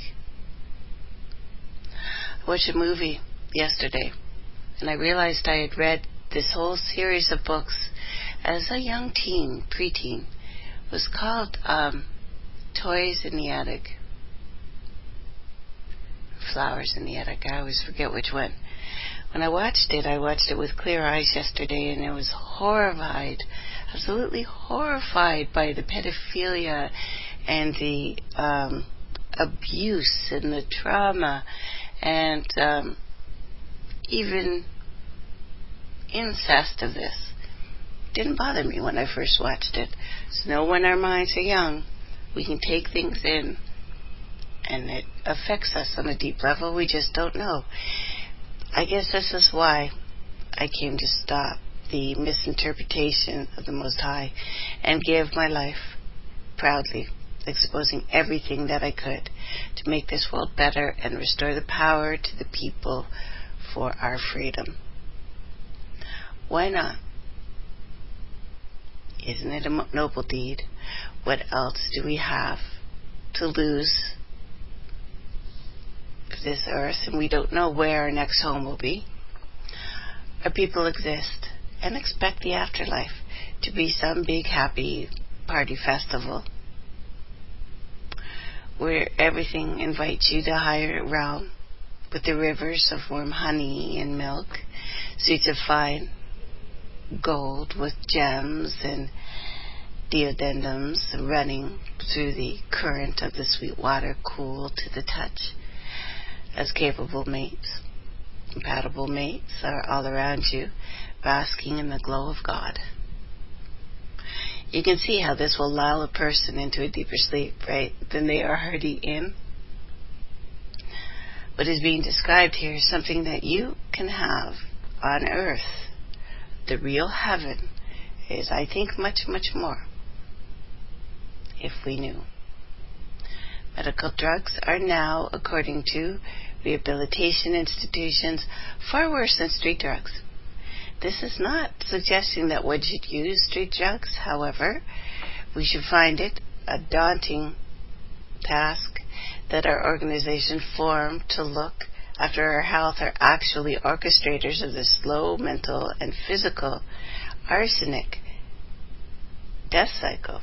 I watched a movie yesterday, and I realized I had read this whole series of books as a young teen, preteen. It was called Toys in the Attic. Flowers in the Attic. I always forget which one. When I watched it with clear eyes yesterday, and I was horrified, absolutely horrified by the pedophilia and the abuse and the trauma and even incest of this. Didn't bother me when I first watched it. So when our minds are young, we can take things in, and it affects us on a deep level we just don't know. I guess this is why I came to stop the misinterpretation of the Most High and give my life proudly, exposing everything that I could to make this world better and restore the power to the people for our freedom. Why not? Isn't it a noble deed? What else do we have to lose this earth, and we don't know where our next home will be? Our people exist and expect the afterlife to be some big happy party festival where everything invites you to higher realm with the rivers of warm honey and milk, streets of fine gold with gems and deodendums running through the current of the sweet water, cool to the touch, as capable mates, compatible mates are all around you, basking in the glow of God. You can see how this will lull a person into a deeper sleep, right, than they are already in. What is being described here is something that you can have on earth. The real heaven is, I think, much, much more, if we knew. Medical drugs are now, according to rehabilitation institutions, far worse than street drugs. This is not suggesting that one should use street drugs. However, we should find it a daunting task that our organization formed to look after our health are actually orchestrators of this slow mental and physical arsenic death cycle.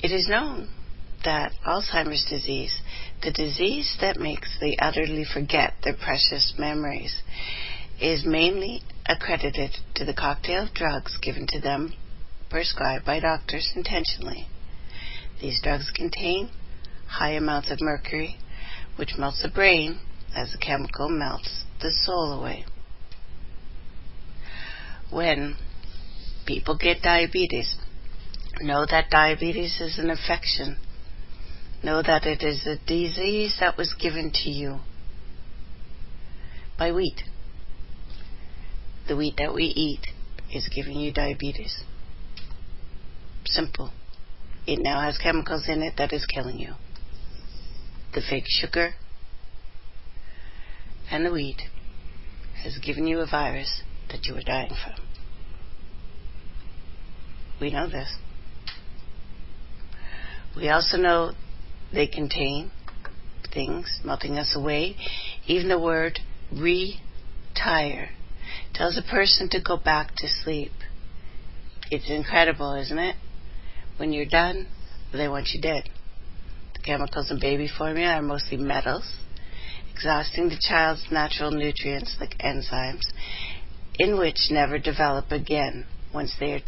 It is known that Alzheimer's disease, the disease that makes the elderly forget their precious memories, is mainly accredited to the cocktail of drugs given to them prescribed by doctors intentionally. These drugs contain high amounts of mercury, which melts the brain as the chemical melts the soul away. When people get diabetes, know that diabetes is an affection. Know that it is a disease that was given to you by wheat. The wheat that we eat is giving you diabetes. Simple. It now has chemicals in it that is killing you. The fake sugar and the wheat has given you a virus that you are dying from. We know this. We also know they contain things melting us away. Even the word retire tells a person to go back to sleep. It's incredible, isn't it? When you're done, they want you dead. The chemicals in baby formula are mostly metals, exhausting the child's natural nutrients like enzymes, in which never develop again once they are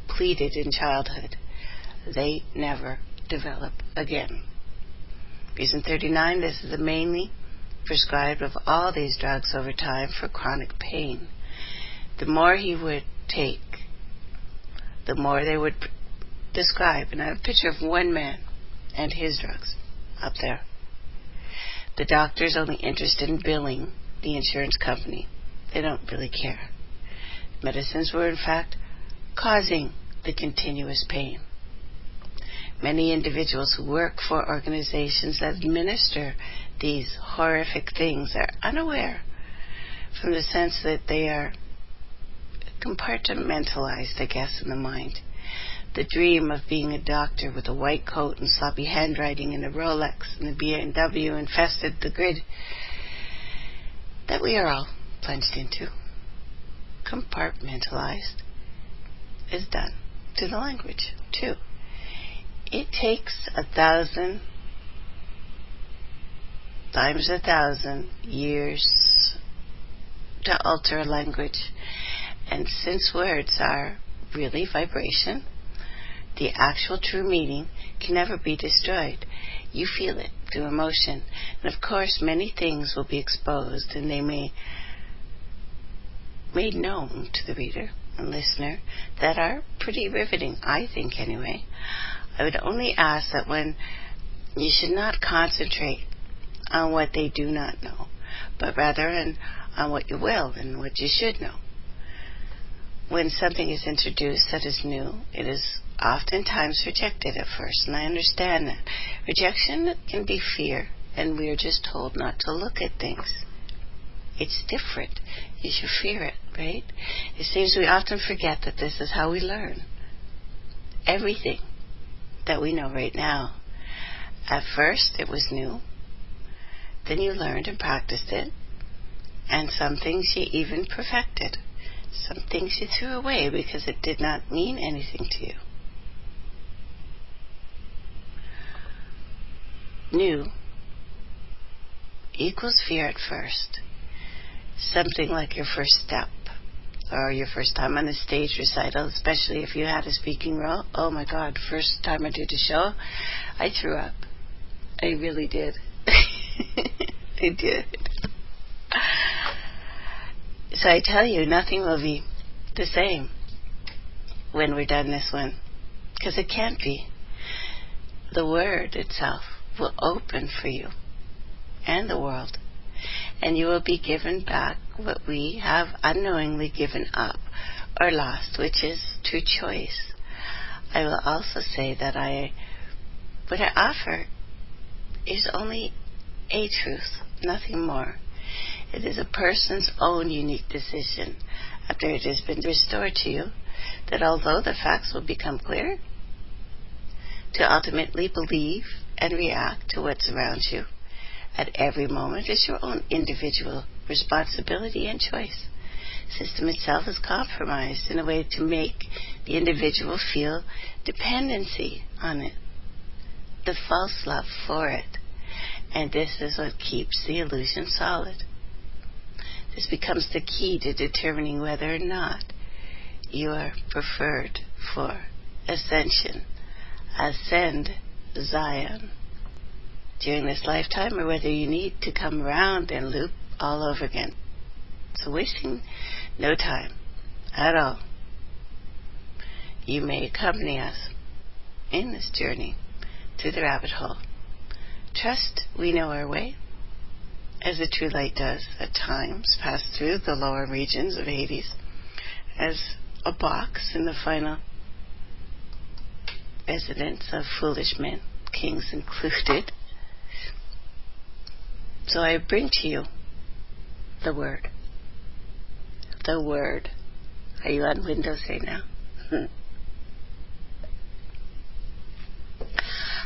depleted in childhood. They never develop again. Reason 39, this is the mainly prescribed of all these drugs over time for chronic pain. The more he would take, the more they would describe. And I have a picture of one man and his drugs up there. The doctor's only interested in billing the insurance company. They don't really care. Medicines were in fact causing the continuous pain. Many individuals who work for organizations that administer these horrific things are unaware from the sense that they are compartmentalized, I guess, in the mind. The dream of being a doctor with a white coat and sloppy handwriting and a Rolex and a BMW infested the grid that we are all plunged into, compartmentalized, is done to the language, too. It takes 1,000 times 1,000 years to alter a language. And since words are really vibration, the actual true meaning can never be destroyed. You feel it through emotion. And of course, many things will be exposed, and they may made known to the reader and listener that are pretty riveting, I think anyway. I would only ask that when you should not concentrate on what they do not know, but rather on what you will and what you should know. When something is introduced that is new, it is oftentimes rejected at first, and I understand that. Rejection can be fear, and we are just told not to look at things. It's different. You should fear it, right? It seems we often forget that this is how we learn. Everything that we know right now. At first, it was new. Then you learned and practiced it. And some things you even perfected. Some things you threw away because it did not mean anything to you. New equals fear at first. Something like your first step or your first time on a stage recital, especially if you had a speaking role. Oh my God, first time I did a show, I threw up. I really did. I did. So I tell you, nothing will be the same when we're done this one, because it can't be. The word itself will open for you and the world, and you will be given back what we have unknowingly given up or lost, which is true choice. I will also say that what I offer is only a truth, nothing more. It is a person's own unique decision, after it has been restored to you, that although the facts will become clear, to ultimately believe and react to what surrounds you at every moment is your own individual responsibility and choice. The system itself is compromised in a way to make the individual feel dependency on it, the false love for it, and this is what keeps the illusion solid. This becomes the key to determining whether or not you are preferred for ascension, ascend Zion during this lifetime, or whether you need to come around and loop all over again. So wasting no time at all. You may accompany us in this journey through the rabbit hole. Trust we know our way, as the true light does at times pass through the lower regions of Hades as a box in the final residence of foolish men, kings included. So I bring to you the Word. The Word. Are you on Windows right now?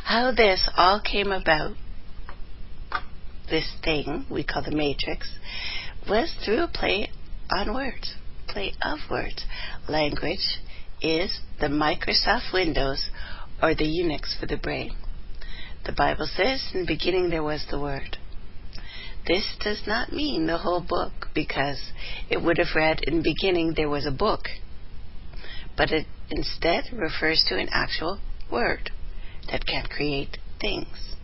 How this all came about, this thing we call the Matrix, was through a play on words, play of words. Language is the Microsoft Windows or the Unix for the brain. The Bible says, in the beginning there was the Word. This does not mean the whole book, because it would have read, in the beginning there was a book, but it instead refers to an actual word that can create things.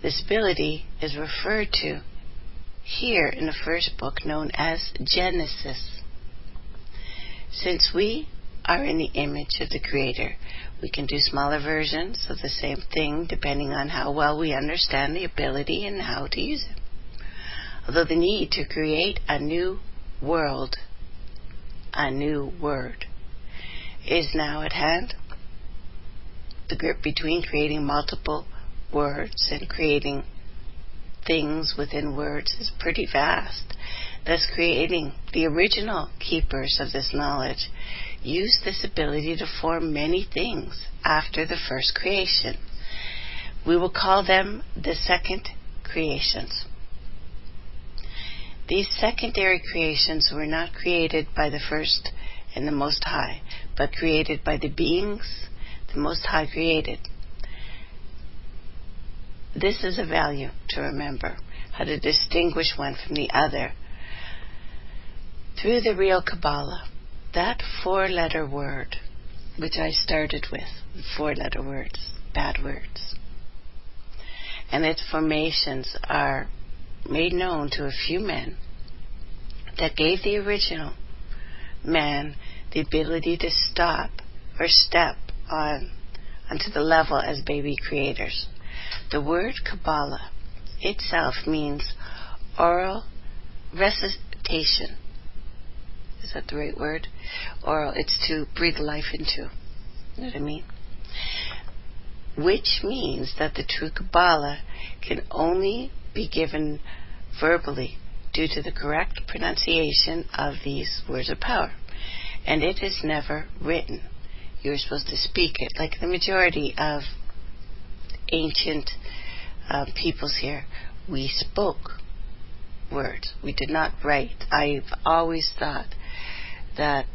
This ability is referred to here in the first book, known as Genesis. Since we are in the image of the Creator, we can do smaller versions of the same thing depending on how well we understand the ability and how to use it. Although the need to create a new world, a new word, is now at hand, the grip between creating multiple words and creating things within words is pretty vast. Thus, creating the original keepers of this knowledge use this ability to form many things after the first creation. We will call them the second creations. These secondary creations were not created by the first and the Most High, but created by the beings the Most High created. This is a value to remember, how to distinguish one from the other. Through the real Kabbalah, that four-letter word, which I started with, four-letter words, bad words, and its formations are made known to a few men that gave the original man the ability to stop or step onto the level as baby creators. The word Kabbalah itself means oral recitation. Is that the right word? Oral, it's to breathe life into. You know what I mean? Which means that the true Kabbalah can only be given verbally due to the correct pronunciation of these words of power. And it is never written. You're supposed to speak it, like the majority of ancient peoples here. We spoke words. We did not write. I've always thought that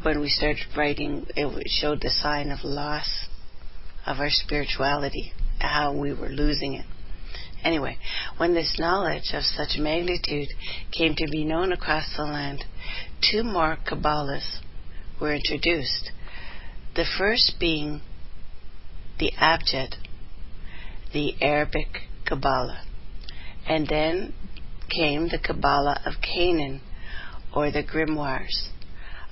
when we started writing, it showed the sign of loss of our spirituality, how we were losing it. Anyway, when this knowledge of such magnitude came to be known across the land, two more Kabbalahs were introduced. The first being the Abjad, the Arabic Kabbalah, and then came the Kabbalah of Canaan, or the grimoires,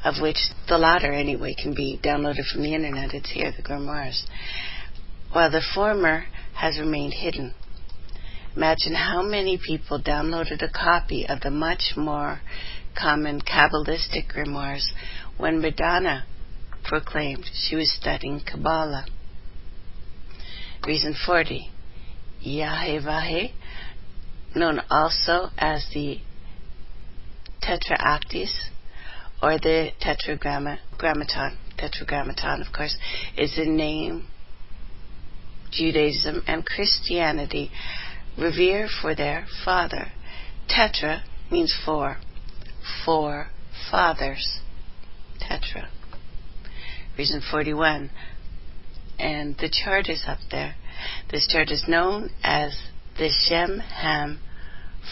of which the latter anyway can be downloaded from the internet. It's here, the grimoires, while the former has remained hidden. Imagine how many people downloaded a copy of the much more common Kabbalistic grimoires when Madonna proclaimed she was studying Kabbalah. Reason 40. Yahweh known also as the Tetraactes or the Tetragrammaton. Tetragrammaton, of course, is the name Judaism and Christianity revere for their father. Tetra means four fathers. Tetra. Reason 41. And the chart is up there. This chart is known as the Shem Ham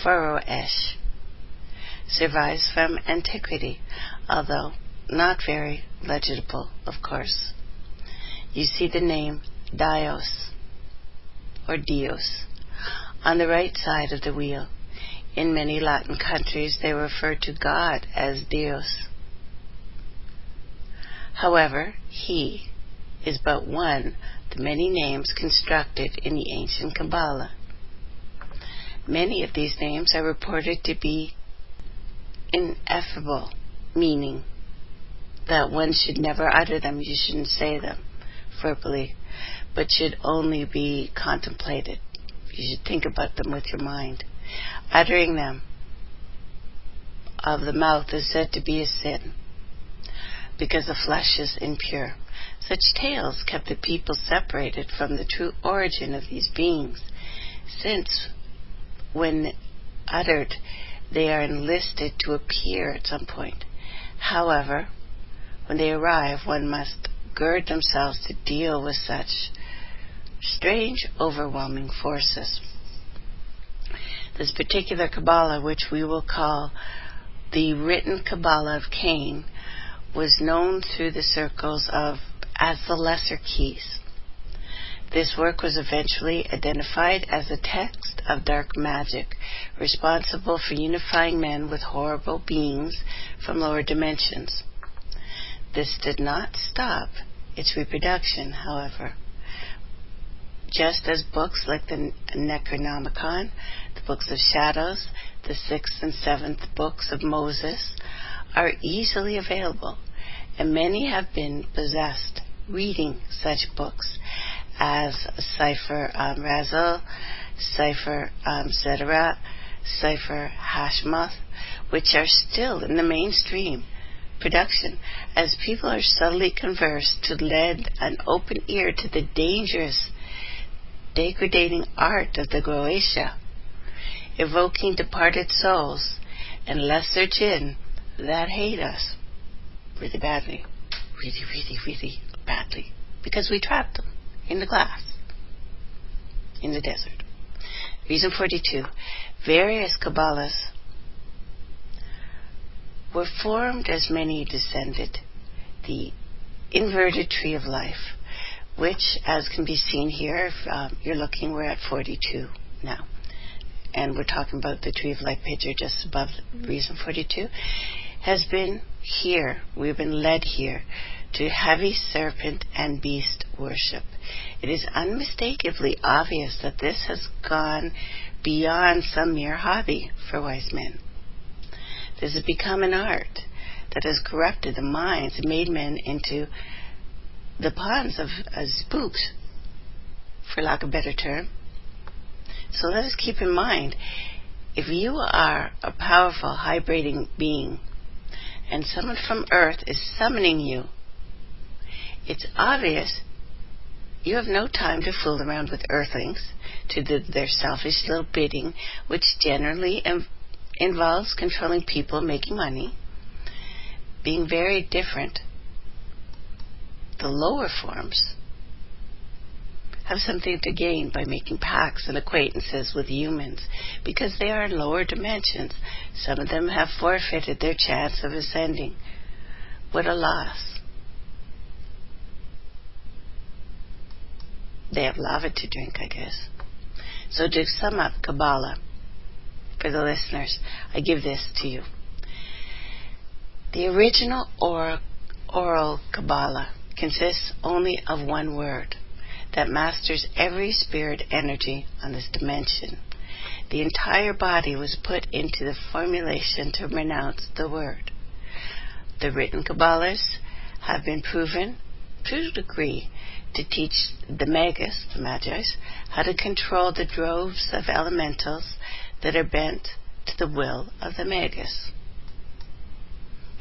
Pharaoh-esh. Survives from antiquity, although not very legible, of course. You see the name Dios or Dios on the right side of the wheel. In many Latin countries, they refer to God as Dios. However, he is but one of the many names constructed in the ancient Kabbalah. Many of these names are reported to be ineffable, meaning that one should never utter them. You shouldn't say them verbally, but should only be contemplated. You should think about them with your mind. Uttering them of the mouth is said to be a sin, because the flesh is impure. Such tales kept the people separated from the true origin of these beings, since when uttered, they are enlisted to appear at some point. However, when they arrive, one must gird themselves to deal with such strange, overwhelming forces. This particular Kabbalah, which we will call the written Kabbalah of Cain, was known through the circles as the Lesser Keys. This work was eventually identified as a text of dark magic, responsible for unifying men with horrible beings from lower dimensions. This did not stop its reproduction, however. Just as books like the Necronomicon, the Books of Shadows, the 6th and 7th books of Moses are easily available, and many have been possessed reading such books as Sefer Razel, Sefer Zedorah, Sefer Hashmoth, which are still in the mainstream production, as people are subtly conversed to lend an open ear to the dangerous, degrading art of the Goetia, evoking departed souls and lesser jinn that hate us really badly, really badly, because we trapped them in the glass, in the desert. Reason 42. Various Kabbalists were formed as many descended the inverted tree of life, which, as can be seen here, if you're looking, we're at 42 now. And we're talking about the tree of life picture just above reason 42, has been here. We've been led here to heavy serpent and beast worship. It is unmistakably obvious that this has gone beyond some mere hobby for wise men. This has become an art that has corrupted the minds and made men into the pawns of spooks, for lack of a better term. So let us keep in mind, if you are a powerful, high-braiding being, and someone from Earth is summoning you, it's obvious you have no time to fool around with earthlings, to do their selfish little bidding, which generally involves controlling people, making money, being very different. The lower forms have something to gain by making pacts and acquaintances with humans, because they are in lower dimensions. Some of them have forfeited their chance of ascending. What a loss. They have lava to drink, I guess. So to sum up Kabbalah, for the listeners, I give this to you. The original oral Kabbalah consists only of one word that masters every spirit energy on this dimension. The entire body was put into the formulation to pronounce the word. The written Kabbalists have been proven, to a degree, to teach the Magus, the Magi's, how to control the droves of elementals that are bent to the will of the magus.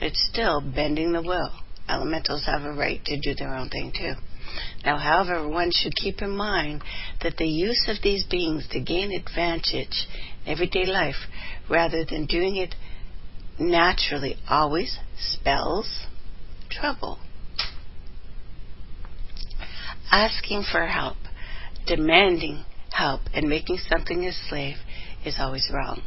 It's still bending the will. Elementals have a right to do their own thing too. Now, however, one should keep in mind that the use of these beings to gain advantage in everyday life, rather than doing it naturally, always spells trouble. Asking for help, demanding help, and making something a slave is always wrong.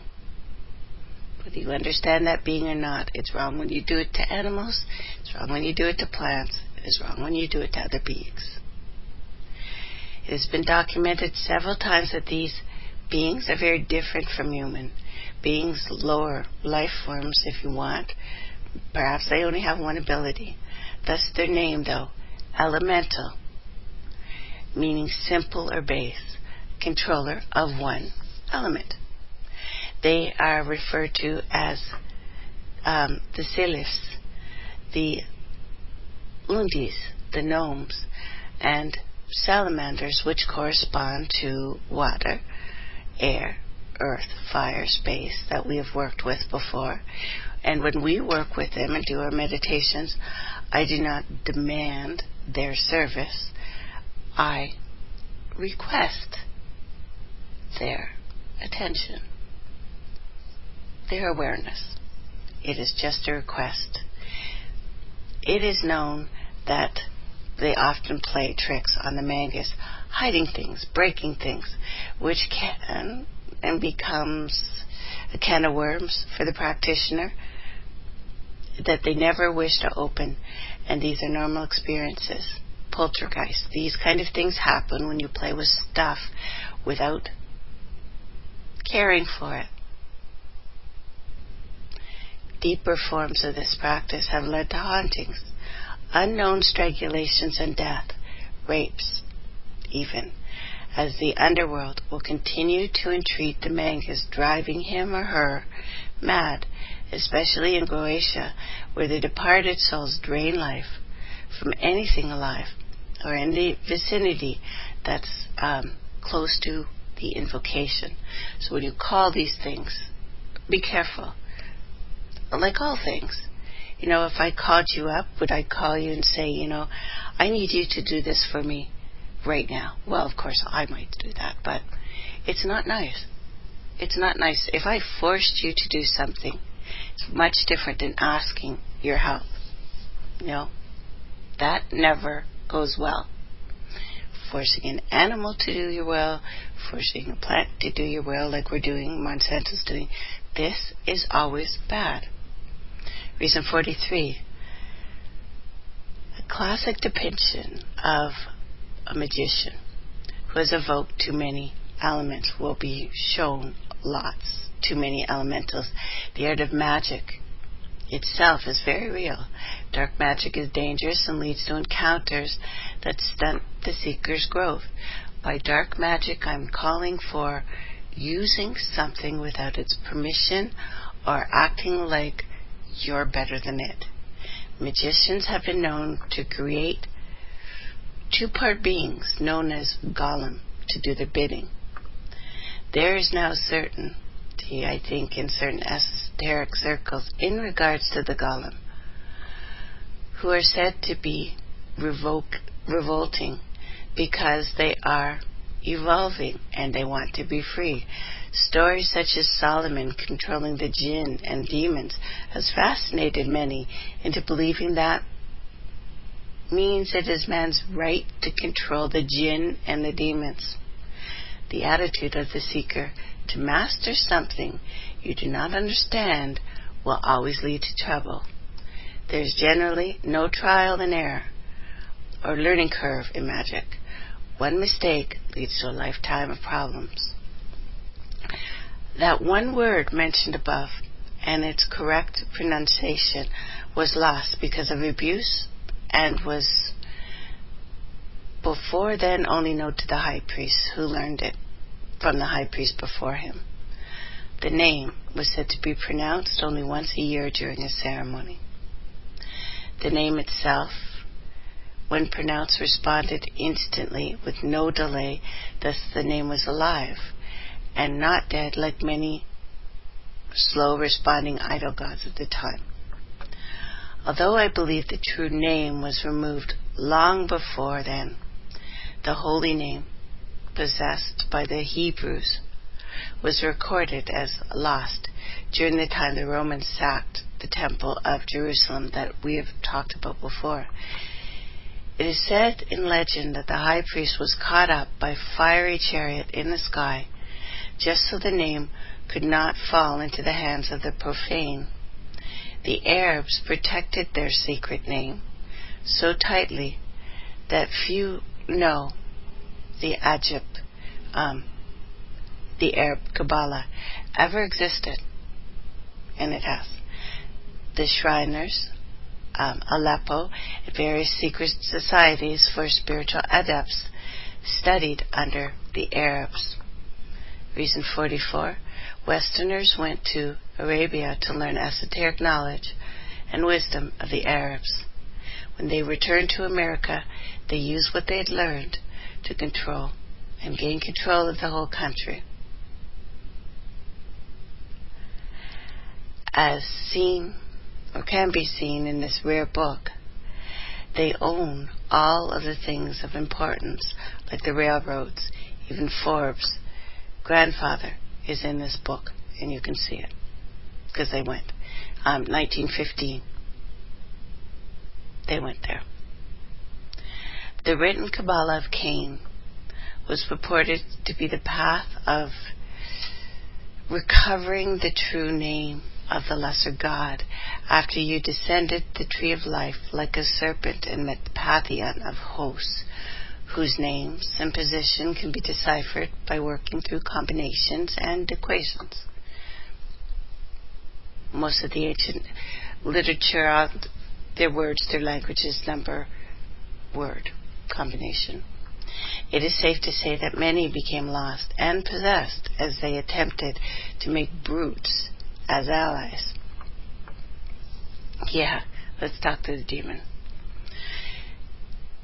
Whether you understand that being or not, it's wrong when you do it to animals, it's wrong when you do it to plants, it's wrong when you do it to other beings. It has been documented several times that these beings are very different from human beings, lower life forms if you want. Perhaps they only have one ability. Thus their name, though, elemental, meaning simple or base, controller of one element. They are referred to as the Silifs, the Undis, the gnomes, and salamanders, which correspond to water, air, earth, fire, space, that we have worked with before. And when we work with them and do our meditations, I do not demand their service. I request their attention, their awareness. It is just a request. It is known that they often play tricks on the magus, hiding things, breaking things, which can and becomes a can of worms for the practitioner that they never wish to open. And these are normal experiences. Poltergeist. These kind of things happen when you play with stuff without caring for it. Deeper forms of this practice have led to hauntings, unknown strangulations and death, rapes even, as the underworld will continue to entreat the magus, driving him or her mad, especially in Croatia, where the departed souls drain life from anything alive or in the vicinity that's close to the invocation. So when you call these things, be careful. Like all things, if I called you up, would I call you and say, I need you to do this for me right now? Well, of course I might do that, but it's not nice. It's not nice. If I forced you to do something, it's much different than asking your help. That never goes well. Forcing an animal to do your will, forcing a plant to do your will, like we're doing, Monsanto's doing, this is always bad. Reason 43. A classic depiction of a magician who has evoked too many elements will be shown lots, too many elementals. The art of magic itself is very real. Dark magic is dangerous and leads to encounters that stunt the seeker's growth. By dark magic, I'm calling for using something without its permission or acting like you're better than it. Magicians have been known to create two-part beings known as golem to do their bidding. There is now certainty, I think, in certain esoteric circles in regards to the golem, who are said to be revolting because they are evolving and they want to be free. Stories such as Solomon controlling the jinn and demons has fascinated many into believing that means it is man's right to control the jinn and the demons. The attitude of the seeker to master something you do not understand will always lead to trouble. There is generally no trial and error or learning curve in magic. One mistake leads to a lifetime of problems. That one word mentioned above and its correct pronunciation was lost because of abuse and was before then only known to the high priest, who learned it from the high priest before him. The name was said to be pronounced only once a year during a ceremony. The name itself, when pronounced, responded instantly with no delay, thus the name was alive and not dead like many slow-responding idol gods of the time. Although I believe the true name was removed long before then, the holy name, possessed by the Hebrews, was recorded as lost during the time the Romans sacked the Temple of Jerusalem that we have talked about before. It is said in legend that the high priest was caught up by a fiery chariot in the sky just so the name could not fall into the hands of the profane. The Arabs protected their secret name so tightly that few know the Arab Kabbalah ever existed, and it has. The Shriners, Aleppo, and various secret societies for spiritual adepts studied under the Arabs. Reason 44. Westerners went to Arabia to learn esoteric knowledge and wisdom of the Arabs. When they returned to America, they used what they had learned to control and gain control of the whole country. As seen, or can be seen in this rare book, they own all of the things of importance, like the railroads. Even Forbes' grandfather is in this book, and you can see it, because they went. 1915. They went there. The written Kabbalah of Cain was purported to be the path of recovering the true name of the lesser God after you descended the tree of life like a serpent and met the pantheon of hosts, whose names and position can be deciphered by working through combinations and equations. Most of the ancient literature, their words, their language is number-word combination. It is safe to say that many became lost and possessed as they attempted to make brutes as allies. Yeah, let's talk to the demon.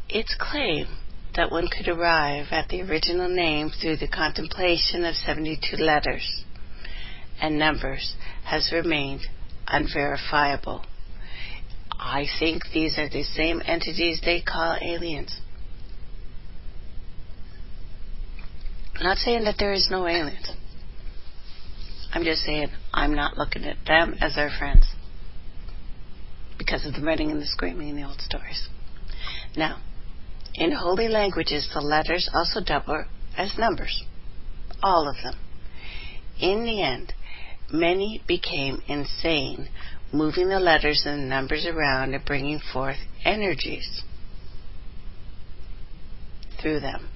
It's claimed that one could arrive at the original name through the contemplation of 72 letters and numbers has remained unverifiable. I think these are the same entities they call aliens. I'm not saying that there is no aliens. I'm just saying I'm not looking at them as our friends because of the running and the screaming in the old stories. Now, in holy languages, the letters also double as numbers. All of them. In the end, many became insane, moving the letters and the numbers around and bringing forth energies through them.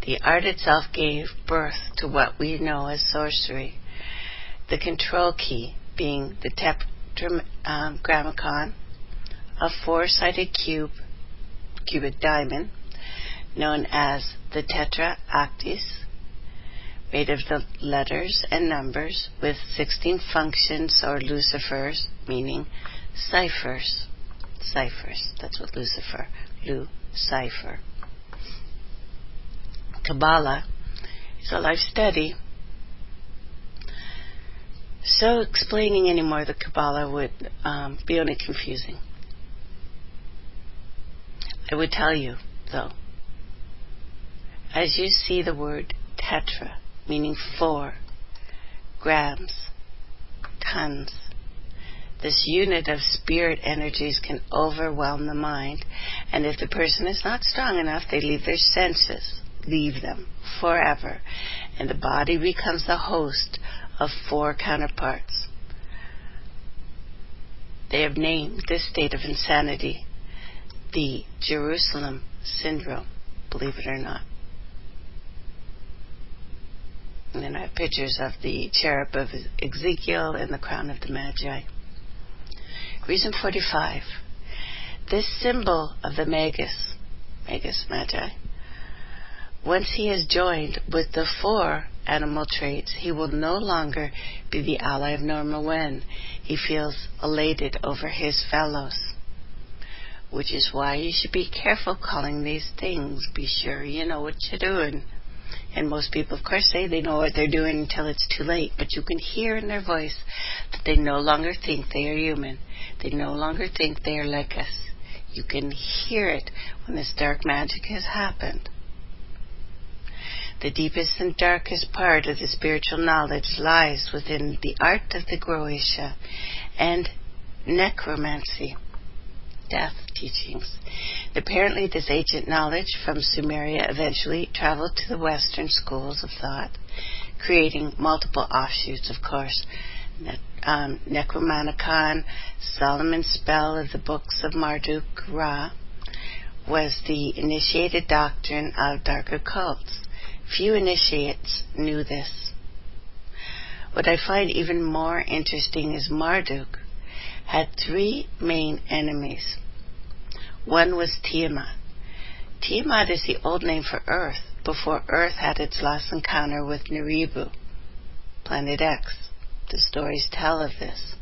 The art itself gave birth to what we know as sorcery, the control key being the tetragrammaton, a four-sided cubic diamond, known as the tetraactis, made of the letters and numbers with 16 functions or lucifers, meaning ciphers. Ciphers, that's what Lucifer, Lucifer. Kabbalah is a life study. So explaining any more of the Kabbalah would be only confusing. I would tell you, though, as you see the word tetra, meaning 4, grams, tons, this unit of spirit energies can overwhelm the mind, and if the person is not strong enough, they leave their senses, leave them forever, and the body becomes the host of 4 counterparts. They have named this state of insanity the Jerusalem syndrome, believe it or not. And then I have pictures of the cherub of Ezekiel and the crown of the Magi. Reason 45. This symbol of the Magus Magi, once he is joined with the 4 animal traits, he will no longer be the ally of normal when he feels elated over his fellows. Which is why you should be careful calling these things. Be sure you know what you're doing. And most people, of course, say they know what they're doing until it's too late. But you can hear in their voice that they no longer think they are human. They no longer think they are like us. You can hear it when this dark magic has happened. The deepest and darkest part of the spiritual knowledge lies within the art of the Croatia and necromancy, death teachings. Apparently this ancient knowledge from Sumeria eventually traveled to the Western schools of thought, creating multiple offshoots, of course. Necromanicon, Solomon's spell of the books of Marduk Ra, was the initiated doctrine of darker cults. Few initiates knew this. What I find even more interesting is Marduk had three main enemies. One was Tiamat. Tiamat is the old name for Earth, before Earth had its last encounter with Neribu, Planet X. The stories tell of this.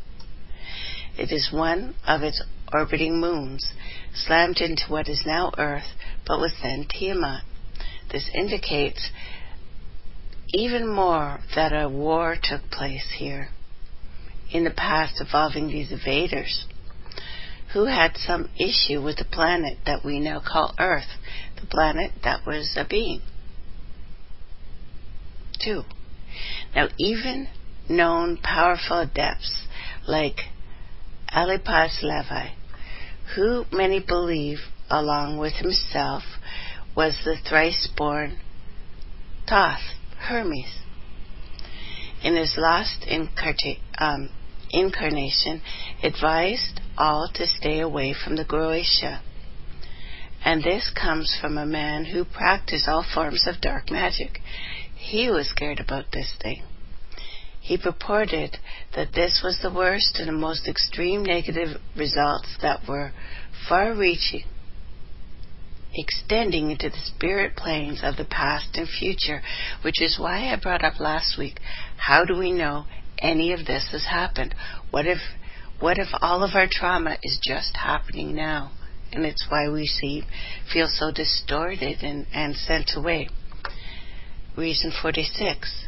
It is one of its orbiting moons, slammed into what is now Earth, but was then Tiamat. This indicates even more that a war took place here in the past involving these invaders who had some issue with the planet that we now call Earth, the planet that was a being. 2. Now even known powerful adepts like Alipas Levi, who many believe, along with himself, was the thrice-born Thoth, Hermes. In his last incarnation, advised all to stay away from the Croatia. And this comes from a man who practiced all forms of dark magic. He was scared about this thing. He purported that this was the worst and the most extreme negative results that were far-reaching, extending into the spirit planes of the past and future, which is why I brought up last week, how do we know any of this has happened? What if all of our trauma is just happening now? And it's why we feel so distorted and sent away. Reason 46.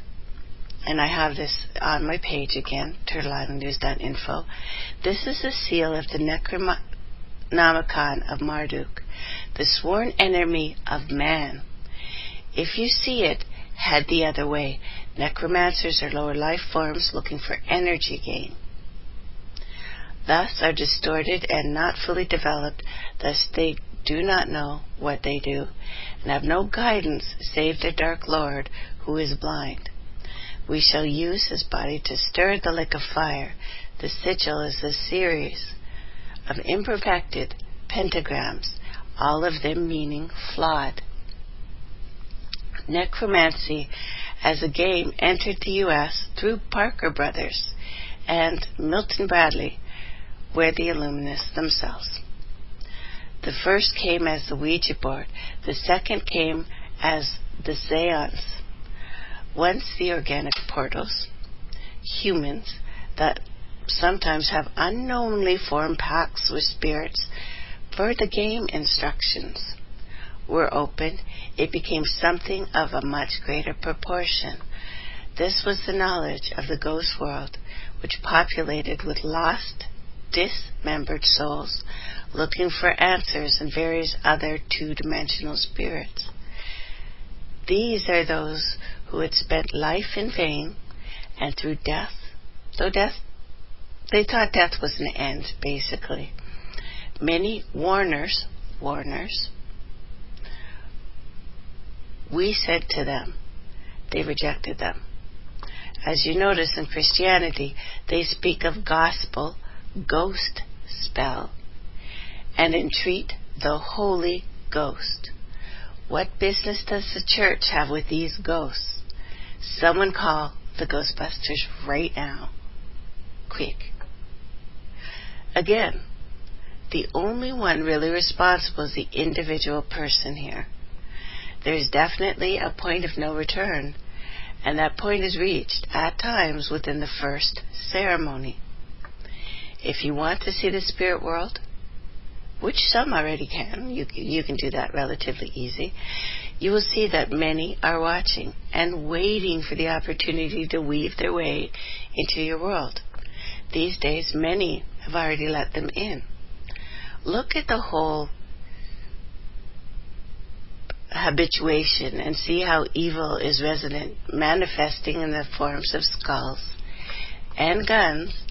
And I have this on my page again, turtleislandnews.info. This is the seal of the Necronomicon of Marduk, the sworn enemy of man. If you see it, head the other way. Necromancers are lower life forms looking for energy gain. Thus are distorted and not fully developed, thus they do not know what they do, and have no guidance save their dark lord, who is blind. We shall use his body to stir the lake of fire. The sigil is a series of imperfected pentagrams, all of them meaning flawed. Necromancy as a game entered the U.S. through Parker Brothers and Milton Bradley, were the Illuminists themselves. The first came as the Ouija board. The second came as the seance. Once the organic portals, humans that sometimes have unknowingly formed pacts with spirits for the game instructions, were opened, it became something of a much greater proportion. This was the knowledge of the ghost world, which populated with lost, dismembered souls looking for answers in various other two-dimensional spirits. These are those who had spent life in vain, and through death, they thought death was an end, basically. Many warners, we said to them, they rejected them. As you notice in Christianity, they speak of gospel, ghost spell, and entreat the Holy Ghost. What business does the church have with these ghosts? Someone call the Ghostbusters right now. Quick. Again, the only one really responsible is the individual person here. There is definitely a point of no return, and that point is reached at times within the first ceremony. If you want to see the spirit world, which some already can, you can do that relatively easy. you will see that many are watching and waiting for the opportunity to weave their way into your world. These days, many have already let them in. Look at the whole habituation and see how evil is resident, manifesting in the forms of skulls and guns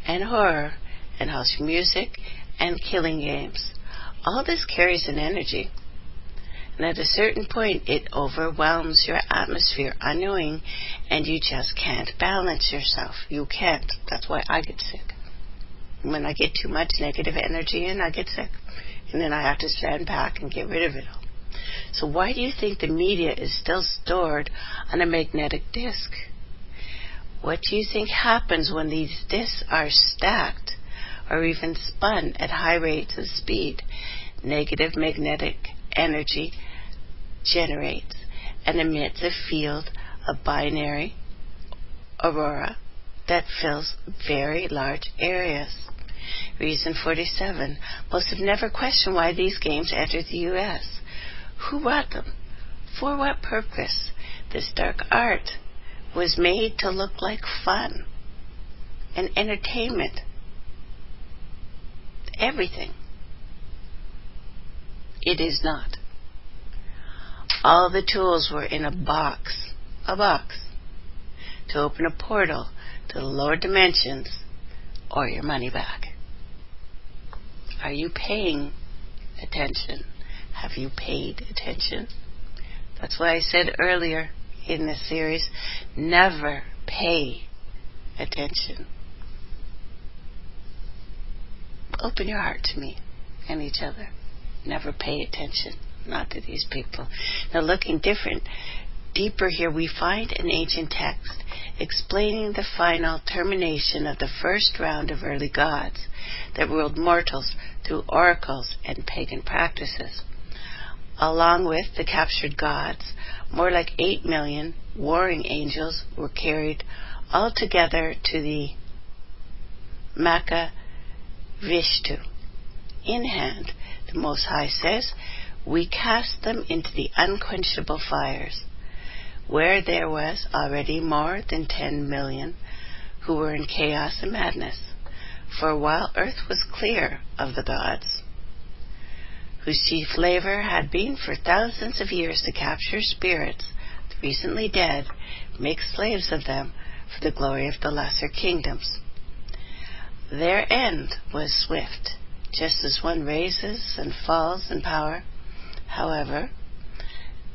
and horror and house music and killing games. All this carries an energy. And at a certain point, it overwhelms your atmosphere unknowing, and you just can't balance yourself. You can't. That's why I get sick. When I get too much negative energy in, I get sick. And then I have to stand back and get rid of it all. So why do you think the media is still stored on a magnetic disk? What do you think happens when these disks are stacked or even spun at high rates of speed? Negative magnetic energy generates and emits a field of binary aurora that fills very large areas. Reason 47. Most have never questioned why these games entered the U.S. Who brought them? For what purpose? This dark art was made to look like fun and entertainment. Everything. It is not. All the tools were in a box, to open a portal to the lower dimensions or your money back. Are you paying attention? Have you paid attention? That's why I said earlier in this series, never pay attention. Open your heart to me and each other. Never pay attention, not to these people. Now, looking deeper here, we find an ancient text explaining the final termination of the first round of early gods that ruled mortals through oracles and pagan practices. Along with the captured gods, more like 8 million warring angels were carried all together to the Maka Vishtu. In hand, the Most High says, we cast them into the unquenchable fires, where there was already more than 10 million who were in chaos and madness. For while earth was clear of the gods, whose chief labor had been for thousands of years to capture spirits, the recently dead, make slaves of them for the glory of the lesser kingdoms. Their end was swift, just as one raises and falls in power. However,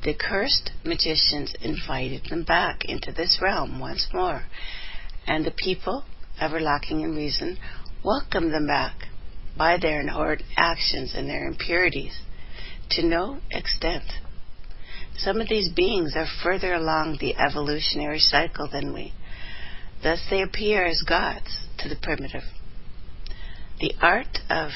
the cursed magicians invited them back into this realm once more, and the people, ever lacking in reason, welcomed them back by their inordinate actions and their impurities to no extent. Some of these beings are further along the evolutionary cycle than we. Thus they appear as gods to the primitive. The art of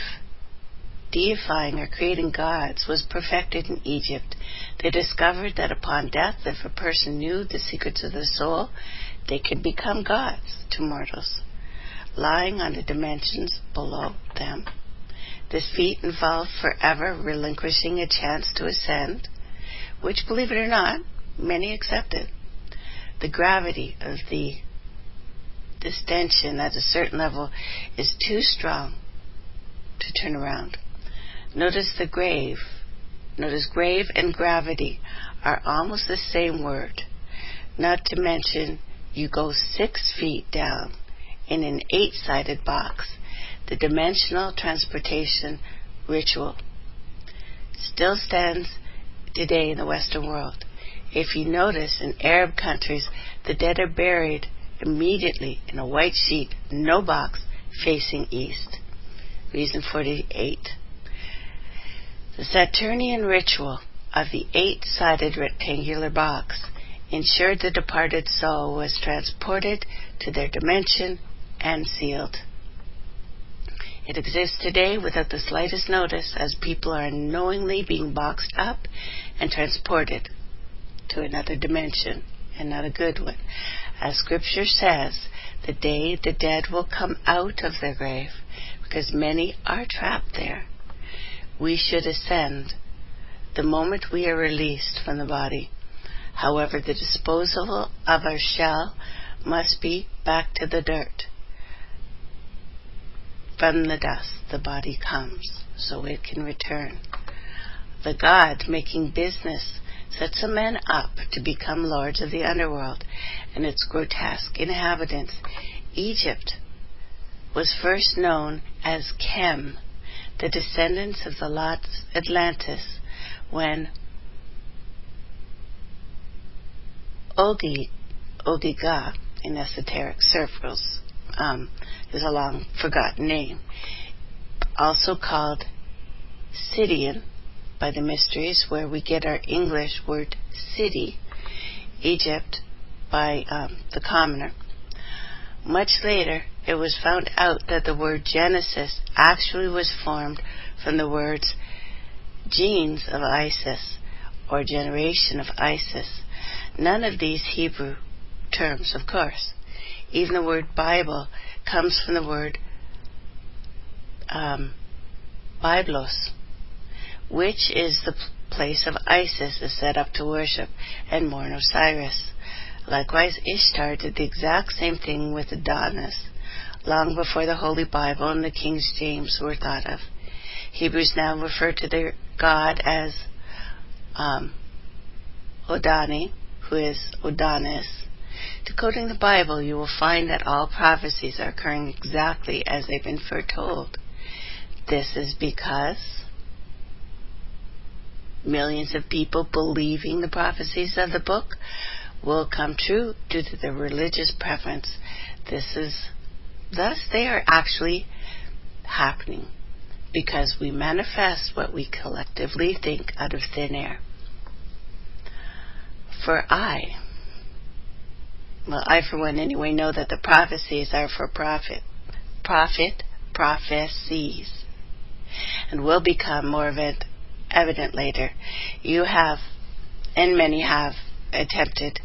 deifying or creating gods was perfected in Egypt. They discovered that upon death, if a person knew the secrets of the soul, they could become gods to mortals, lying on the dimensions below them. This feat involved forever relinquishing a chance to ascend, which, believe it or not, many accepted. The gravity of the distension at a certain level is too strong to turn around. Notice grave and gravity are almost the same word. Not to mention, you go 6 feet down in an 8-sided box. The dimensional transportation ritual still stands today in the Western world. If you notice, in Arab countries, the dead are buried immediately in a white sheet, no box, facing east. Reason 48. The Saturnian ritual of the 8-sided rectangular box ensured the departed soul was transported to their dimension and sealed. It exists today without the slightest notice, as people are unknowingly being boxed up and transported to another dimension, and not a good one. As Scripture says, the day the dead will come out of their grave, because many are trapped there. We should ascend the moment we are released from the body. However, the disposal of our shell must be back to the dirt. From the dust the body comes, so it can return. The God making business sets a man up to become lords of the underworld and its grotesque inhabitants. Egypt was first known as Chem, the descendants of the Atlantis, when Ogiga in esoteric circles is a long forgotten name, also called Sidian by the mysteries, where we get our English word city, Egypt by the commoner. Much later, it was found out that the word Genesis actually was formed from the words genes of Isis, or generation of Isis. None of these Hebrew terms, of course. Even the word Bible comes from the word Biblos, which is the place of Isis is set up to worship and mourn Osiris. Likewise, Ishtar did the exact same thing with Adonis, long before the Holy Bible and the King James were thought of. Hebrews now refer to their god as Odani, who is Odonis. Decoding the Bible, you will find that all prophecies are occurring exactly as they've been foretold. This is because millions of people believing the prophecies of the book will come true due to their religious preference. Thus they are actually happening because we manifest what we collectively think out of thin air. For I for one anyway, know that the prophecies are for prophecies, and will become more evident later. You have, and many have, attempted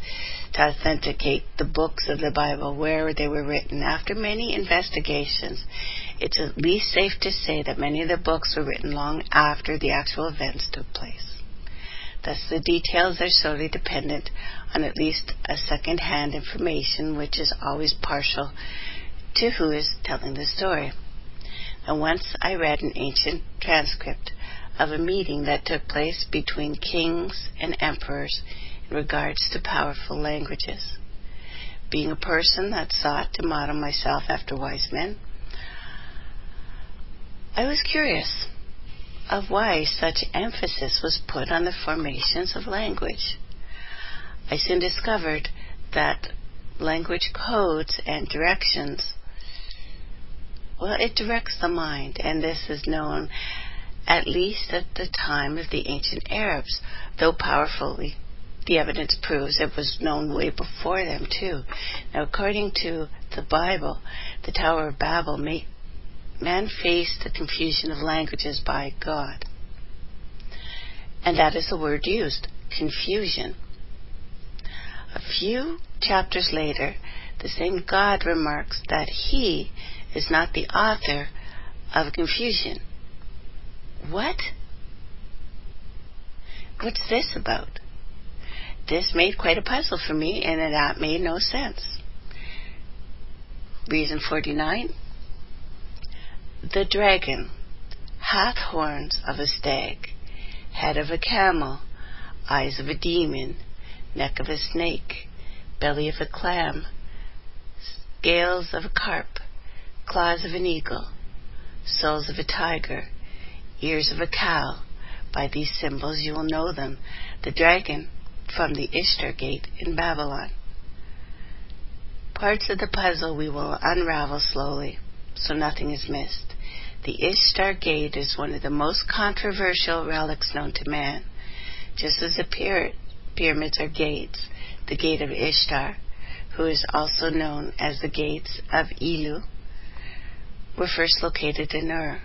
to authenticate the books of the Bible where they were written. After many investigations, it's at least safe to say that many of the books were written long after the actual events took place. Thus, the details are solely dependent on at least a second-hand information, which is always partial to who is telling the story. And once I read an ancient transcript of a meeting that took place between kings and emperors in regards to powerful languages. Being a person that sought to model myself after wise men, I was curious of why such emphasis was put on the formations of language. I soon discovered that language codes and directions, it directs the mind, and this is known at least at the time of the ancient Arabs, though powerfully the evidence proves it was known way before them too. Now, according to the Bible, the Tower of Babel man faced the confusion of languages by God. And that is the word used, confusion. A few chapters later, the same God remarks that he is not the author of confusion. What? What's this about? This made quite a puzzle for me, and that made no sense. Reason 49. The dragon hath horns of a stag, head of a camel, eyes of a demon, neck of a snake, belly of a clam, scales of a carp, claws of an eagle, soles of a tiger, ears of a cow. By these symbols you will know them. The dragon from the Ishtar gate in Babylon. Parts of the puzzle we will unravel slowly, so nothing is missed. The Ishtar gate is one of the most controversial relics known to man. Just as the pyramids are gates, the gate of Ishtar, who is also known as the gates of Elu, were first located in Ur.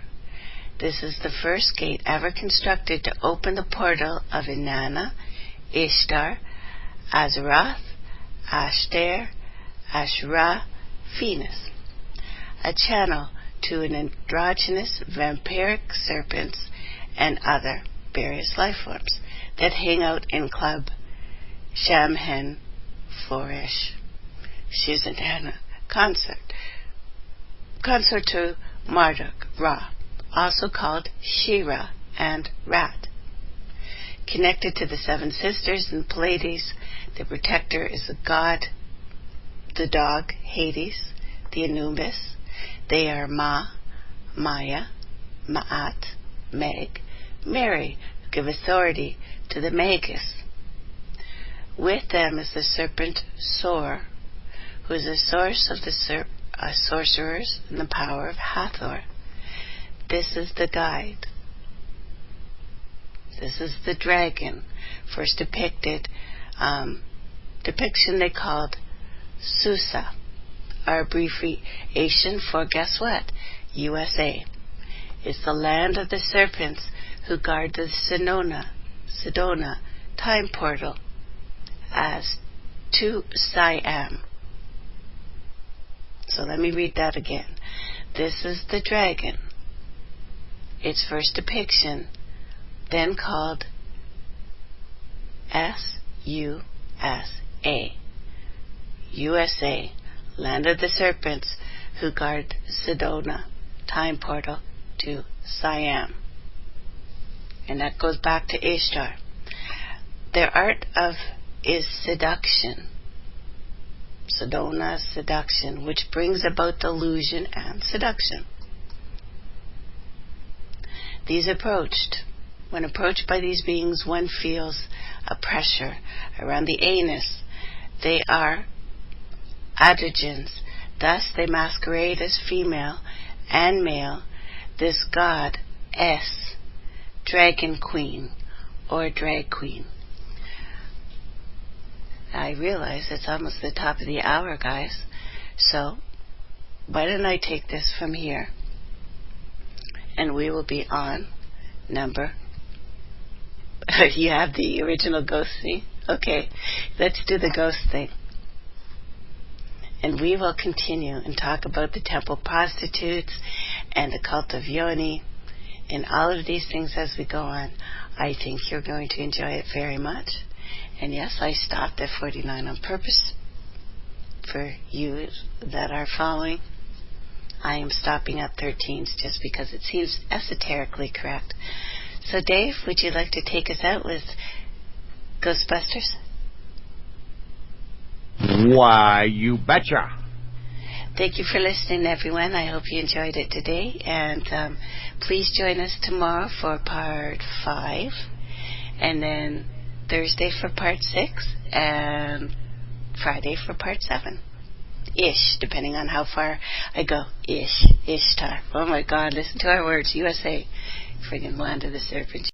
This is the first gate ever constructed to open the portal of Inanna, Ishtar, Azaroth, Ashtar, Asherah, Venus, a channel to an androgynous vampiric serpents and other various life forms that hang out in Club Shamhen Flourish. Shizadana consort to Marduk, Ra, also called Shira and Rat. Connected to the seven sisters and Pleiades, the protector is the god, the dog, Hades, the Anubis. They are Ma, Maya, Ma'at, Meg, Mary, who give authority to the Magus. With them is the serpent Sor, who is the source of the sorcerers and the power of Hathor. This is the guide. This is the dragon, first depiction they called Susa, our abbreviation for, guess what? USA. It's the land of the serpents who guard the Sedona time portal as to Siam. So let me read that again. This is the dragon. Its first depiction, then called S-U-S-A. USA, land of the serpents who guard Sedona, time portal to Siam. And that goes back to Ishtar. Their art is seduction. Sedona, seduction, which brings about delusion and seduction. When approached by these beings, one feels a pressure around the anus. They are androgynes, thus they masquerade as female and male. This god, dragon queen or drag queen. I realize it's almost the top of the hour, guys, so why don't I take this from here and we will be on number. You have the original ghost thing? Okay, let's do the ghost thing. And we will continue and talk about the temple prostitutes and the cult of Yoni and all of these things as we go on. I think you're going to enjoy it very much. And yes, I stopped at 49 on purpose for you that are following. I am stopping at 13s just because it seems esoterically correct. So Dave, would you like to take us out with Ghostbusters? Why, you betcha. Thank you for listening, everyone. I hope you enjoyed it today. And please join us tomorrow for part 5. And then Thursday for part 6. And Friday for part 7. Ish, depending on how far I go. Ishtar. Oh my God, listen to our words. USA. Friggin' land of the serpent.